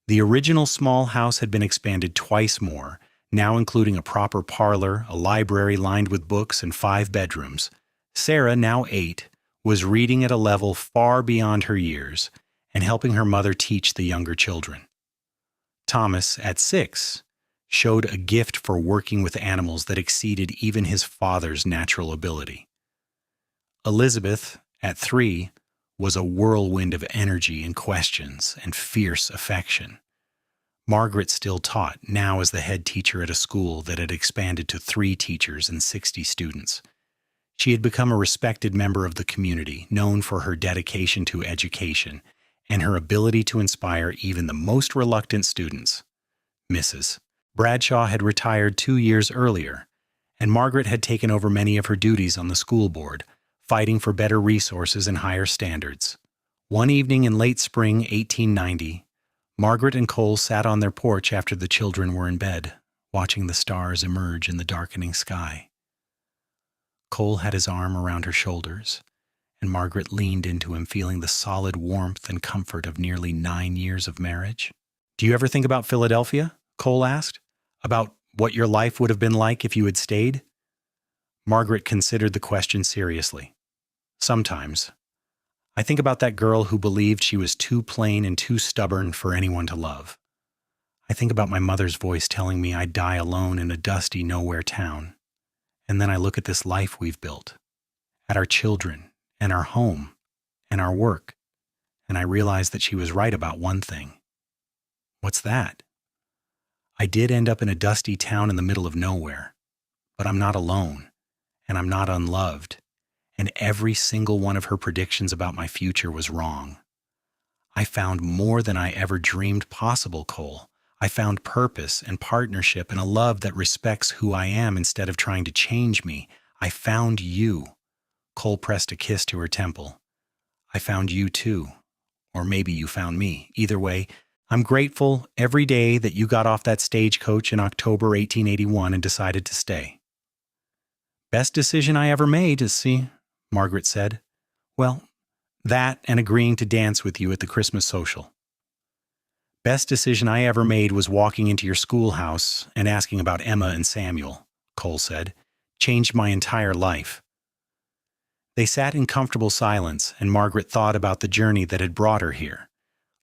The original small house had been expanded twice more, now including a proper parlor, a library lined with books, and 5 bedrooms. Sarah, now 8, was reading at a level far beyond her years and helping her mother teach the younger children. Thomas, at 6, showed a gift for working with animals that exceeded even his father's natural ability. Elizabeth, at 3, was a whirlwind of energy and questions and fierce affection. Margaret still taught, now as the head teacher at a school that had expanded to 3 teachers and 60 students. She had become a respected member of the community, known for her dedication to education and her ability to inspire even the most reluctant students. Mrs. Bradshaw had retired 2 years earlier, and Margaret had taken over many of her duties on the school board, fighting for better resources and higher standards. One evening in late spring 1890, Margaret and Cole sat on their porch after the children were in bed, watching the stars emerge in the darkening sky. Cole had his arm around her shoulders, and Margaret leaned into him, feeling the solid warmth and comfort of nearly 9 years of marriage. "Do you ever think about Philadelphia?" Cole asked. "About what your life would have been like if you had stayed?" Margaret considered the question seriously. "Sometimes. I think about that girl who believed she was too plain and too stubborn for anyone to love. I think about my mother's voice telling me I'd die alone in a dusty nowhere town. And then I look at this life we've built, at our children and our home and our work, and I realize that she was right about one thing." "What's that?" "I did end up in a dusty town in the middle of nowhere, but I'm not alone, and I'm not unloved, and every single one of her predictions about my future was wrong. I found more than I ever dreamed possible, Cole. I found purpose and partnership and a love that respects who I am instead of trying to change me. I found you." Cole pressed a kiss to her temple. "I found you too. Or maybe you found me. Either way, I'm grateful every day that you got off that stagecoach in October 1881 and decided to stay." "Best decision I ever made, Margaret said. "Well, that and agreeing to dance with you at the Christmas social." "Best decision I ever made was walking into your schoolhouse and asking about Emma and Samuel," Cole said. "Changed my entire life." They sat in comfortable silence, and Margaret thought about the journey that had brought her here.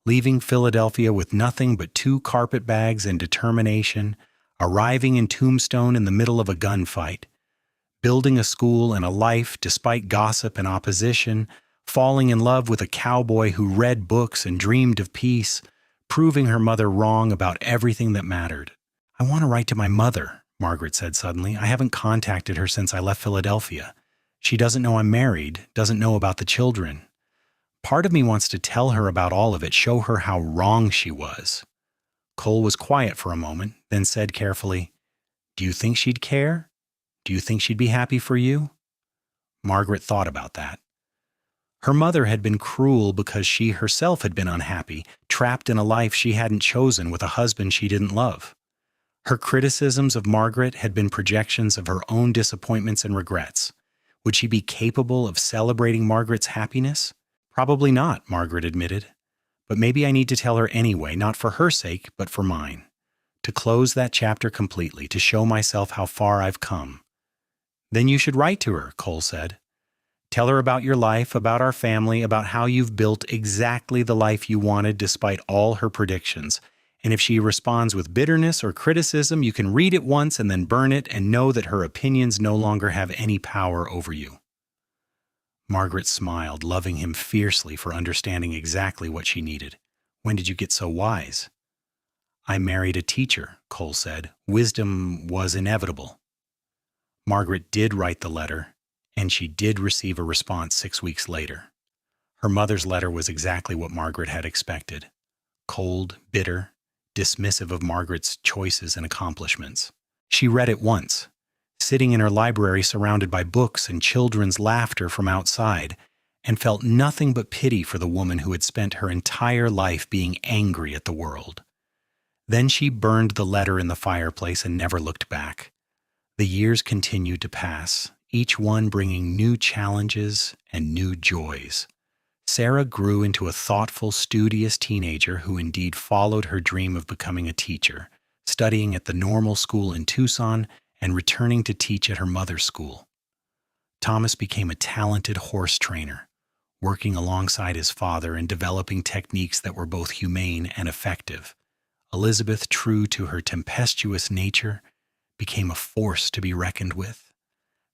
Leaving Philadelphia with nothing but 2 carpetbags and determination, arriving in Tombstone in the middle of a gunfight, building a school and a life despite gossip and opposition, falling in love with a cowboy who read books and dreamed of peace, proving her mother wrong about everything that mattered. "I want to write to my mother," Margaret said suddenly. "I haven't contacted her since I left Philadelphia. She doesn't know I'm married, doesn't know about the children. Part of me wants to tell her about all of it, show her how wrong she was." Cole was quiet for a moment, then said carefully, "Do you think she'd care? Do you think she'd be happy for you?" Margaret thought about that. Her mother had been cruel because she herself had been unhappy, trapped in a life she hadn't chosen with a husband she didn't love. Her criticisms of Margaret had been projections of her own disappointments and regrets. Would she be capable of celebrating Margaret's happiness? Probably not, Margaret admitted. But maybe I need to tell her anyway, not for her sake, but for mine. To close that chapter completely, to show myself how far I've come. Then you should write to her, Cole said. Tell her about your life, about our family, about how you've built exactly the life you wanted despite all her predictions. And if she responds with bitterness or criticism, you can read it once and then burn it and know that her opinions no longer have any power over you. Margaret smiled, loving him fiercely for understanding exactly what she needed. When did you get so wise? I married a teacher, Cole said. Wisdom was inevitable. Margaret did write the letter, and she did receive a response 6 weeks later. Her mother's letter was exactly what Margaret had expected. Cold, bitter, dismissive of Margaret's choices and accomplishments. She read it once, sitting in her library surrounded by books and children's laughter from outside, and felt nothing but pity for the woman who had spent her entire life being angry at the world. Then she burned the letter in the fireplace and never looked back. The years continued to pass, each one bringing new challenges and new joys. Sarah grew into a thoughtful, studious teenager who indeed followed her dream of becoming a teacher, studying at the normal school in Tucson and returning to teach at her mother's school. Thomas became a talented horse trainer, working alongside his father and developing techniques that were both humane and effective. Elizabeth, true to her tempestuous nature, became a force to be reckoned with.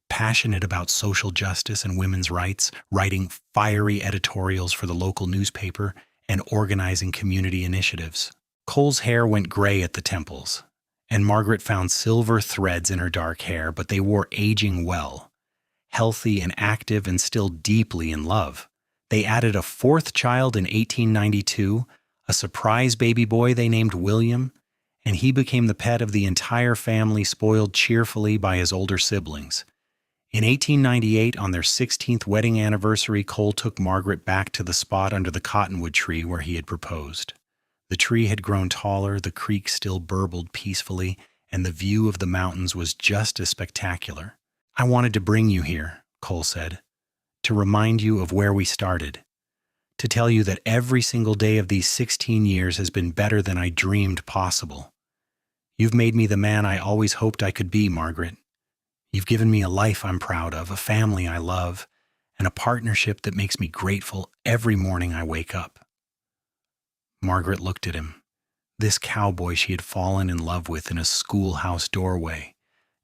Passionate about social justice and women's rights, writing fiery editorials for the local newspaper and organizing community initiatives. Cole's hair went gray at the temples, and Margaret found silver threads in her dark hair, but they wore aging well. Healthy and active and still deeply in love. They added a fourth child in 1892, a surprise baby boy they named William, and he became the pet of the entire family, spoiled cheerfully by his older siblings. In 1898, on their 16th wedding anniversary, Cole took Margaret back to the spot under the cottonwood tree where he had proposed. The tree had grown taller, the creek still burbled peacefully, and the view of the mountains was just as spectacular. I wanted to bring you here, Cole said, to remind you of where we started, to tell you that every single day of these 16 years has been better than I dreamed possible. You've made me the man I always hoped I could be, Margaret. You've given me a life I'm proud of, a family I love, and a partnership that makes me grateful every morning I wake up. Margaret looked at him, this cowboy she had fallen in love with in a schoolhouse doorway,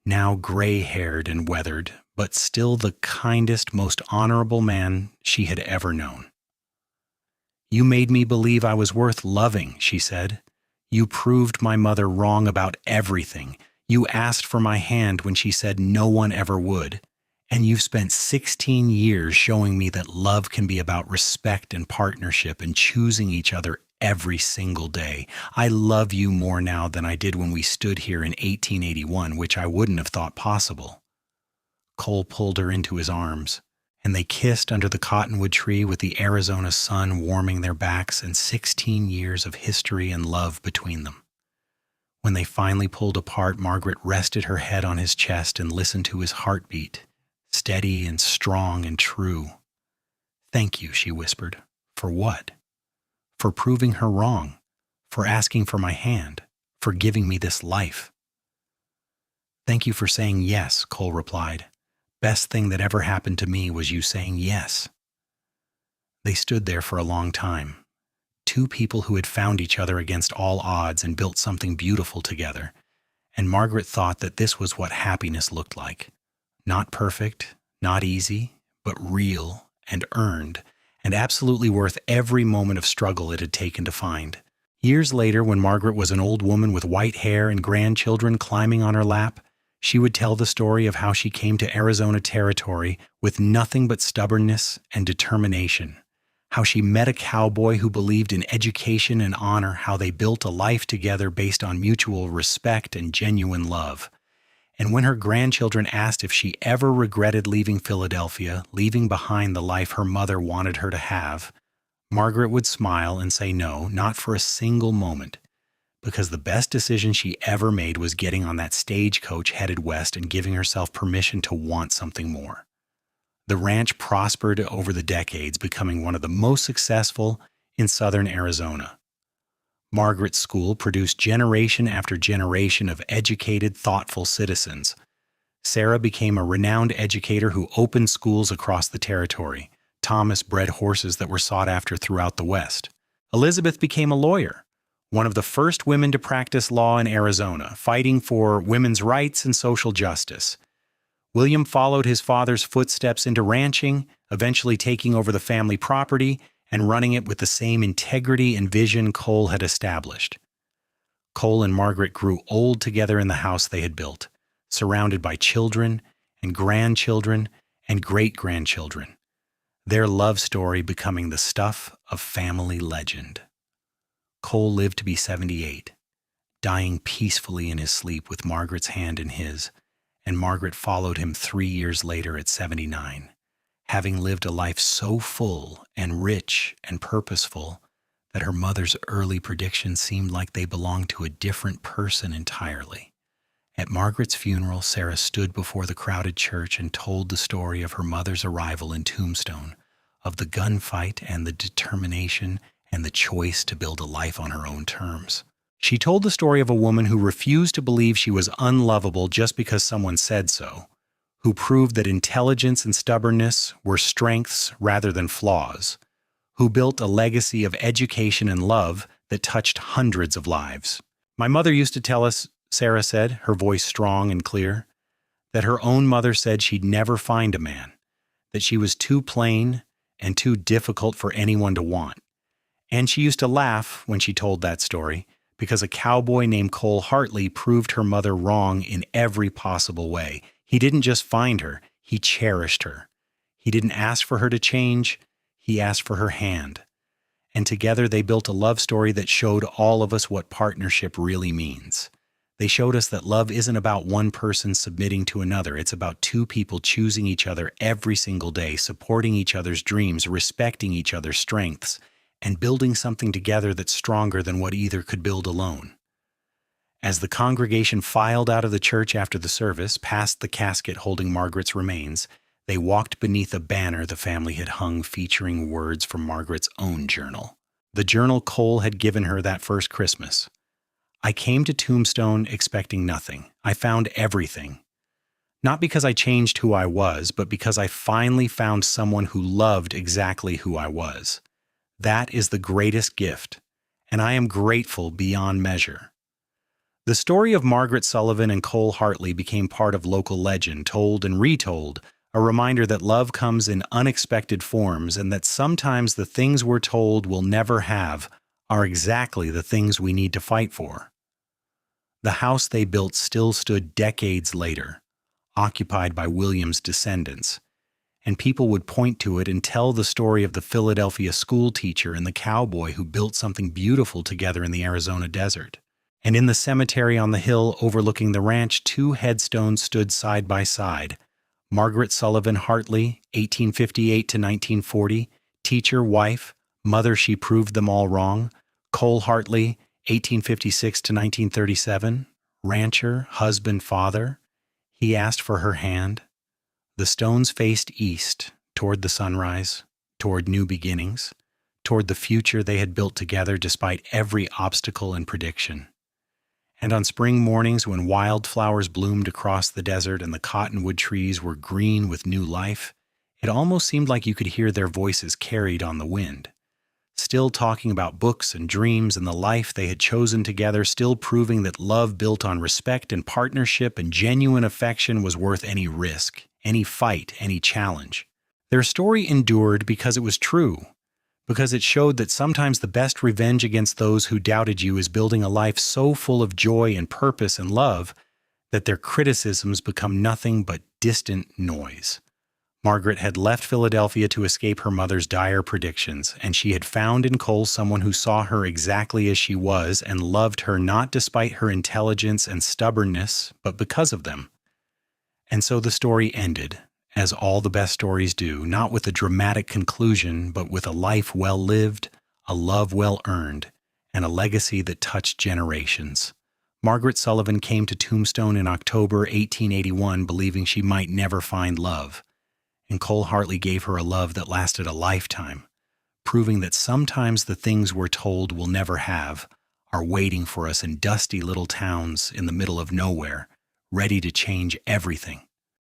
now gray-haired and weathered, but still the kindest, most honorable man she had ever known. You made me believe I was worth loving, she said. You proved my mother wrong about everything. You asked for my hand when she said no one ever would. And you've spent 16 years showing me that love can be about respect and partnership and choosing each other every single day. I love you more now than I did when we stood here in 1881, which I wouldn't have thought possible. Cole pulled her into his arms, and they kissed under the cottonwood tree with the Arizona sun warming their backs and 16 years of history and love between them. When they finally pulled apart, Margaret rested her head on his chest and listened to his heartbeat, steady and strong and true. Thank you, she whispered. For what? For proving her wrong, for asking for my hand, for giving me this life. Thank you for saying yes, Cole replied. Best thing that ever happened to me was you saying yes. They stood there for a long time. Two people who had found each other against all odds and built something beautiful together. And Margaret thought that this was what happiness looked like. Not perfect, not easy, but real and earned, and absolutely worth every moment of struggle it had taken to find. Years later, when Margaret was an old woman with white hair and grandchildren climbing on her lap, she would tell the story of how she came to Arizona territory with nothing but stubbornness and determination, how she met a cowboy who believed in education and honor, how they built a life together based on mutual respect and genuine love. And when her grandchildren asked if she ever regretted leaving Philadelphia, leaving behind the life her mother wanted her to have, Margaret would smile and say no, not for a single moment, because the best decision she ever made was getting on that stagecoach headed west and giving herself permission to want something more. The ranch prospered over the decades, becoming one of the most successful in southern Arizona. Margaret's school produced generation after generation of educated, thoughtful citizens. Sarah became a renowned educator who opened schools across the territory. Thomas bred horses that were sought after throughout the West. Elizabeth became a lawyer, one of the first women to practice law in Arizona, fighting for women's rights and social justice. William followed his father's footsteps into ranching, eventually taking over the family property and running it with the same integrity and vision Cole had established. Cole and Margaret grew old together in the house they had built, surrounded by children and grandchildren and great-grandchildren, their love story becoming the stuff of family legend. Cole lived to be 78, dying peacefully in his sleep with Margaret's hand in his, and Margaret followed him 3 years later at 79. Having lived a life so full and rich and purposeful that her mother's early predictions seemed like they belonged to a different person entirely. At Margaret's funeral, Sarah stood before the crowded church and told the story of her mother's arrival in Tombstone, of the gunfight and the determination and the choice to build a life on her own terms. She told the story of a woman who refused to believe she was unlovable just because someone said so, who proved that intelligence and stubbornness were strengths rather than flaws, who built a legacy of education and love that touched hundreds of lives. My mother used to tell us, Sarah said, her voice strong and clear, that her own mother said she'd never find a man, that she was too plain and too difficult for anyone to want. And she used to laugh when she told that story, because a cowboy named Cole Hartley proved her mother wrong in every possible way. He didn't just find her, he cherished her. He didn't ask for her to change, he asked for her hand. And together they built a love story that showed all of us what partnership really means. They showed us that love isn't about one person submitting to another. It's about two people choosing each other every single day, supporting each other's dreams, respecting each other's strengths, and building something together that's stronger than what either could build alone. As the congregation filed out of the church after the service, past the casket holding Margaret's remains, they walked beneath a banner the family had hung featuring words from Margaret's own journal. The journal Cole had given her that first Christmas. I came to Tombstone expecting nothing. I found everything. Not because I changed who I was, but because I finally found someone who loved exactly who I was. That is the greatest gift, and I am grateful beyond measure. The story of Margaret Sullivan and Cole Hartley became part of local legend, told and retold, a reminder that love comes in unexpected forms and that sometimes the things we're told we'll never have are exactly the things we need to fight for. The house they built still stood decades later, occupied by William's descendants, and people would point to it and tell the story of the Philadelphia school teacher and the cowboy who built something beautiful together in the Arizona desert. And in the cemetery on the hill overlooking the ranch, two headstones stood side by side. Margaret Sullivan Hartley, 1858 to 1940, teacher, wife, mother she proved them all wrong. Cole Hartley, 1856 to 1937, rancher, husband, father. He asked for her hand. The stones faced east, toward the sunrise, toward new beginnings, toward the future they had built together despite every obstacle and prediction. And on spring mornings when wildflowers bloomed across the desert and the cottonwood trees were green with new life, it almost seemed like you could hear their voices carried on the wind, still talking about books and dreams and the life they had chosen together, still proving that love built on respect and partnership and genuine affection was worth any risk, any fight, any challenge. Their story endured because it was true, because it showed that sometimes the best revenge against those who doubted you is building a life so full of joy and purpose and love that their criticisms become nothing but distant noise. Margaret had left Philadelphia to escape her mother's dire predictions, and she had found in Cole someone who saw her exactly as she was and loved her not despite her intelligence and stubbornness, but because of them. And so the story ended, as all the best stories do, not with a dramatic conclusion, but with a life well lived, a love well earned, and a legacy that touched generations. Margaret Sullivan came to Tombstone in October 1881 believing she might never find love, and Cole Hartley gave her a love that lasted a lifetime, proving that sometimes the things we're told we'll never have are waiting for us in dusty little towns in the middle of nowhere, ready to change everything.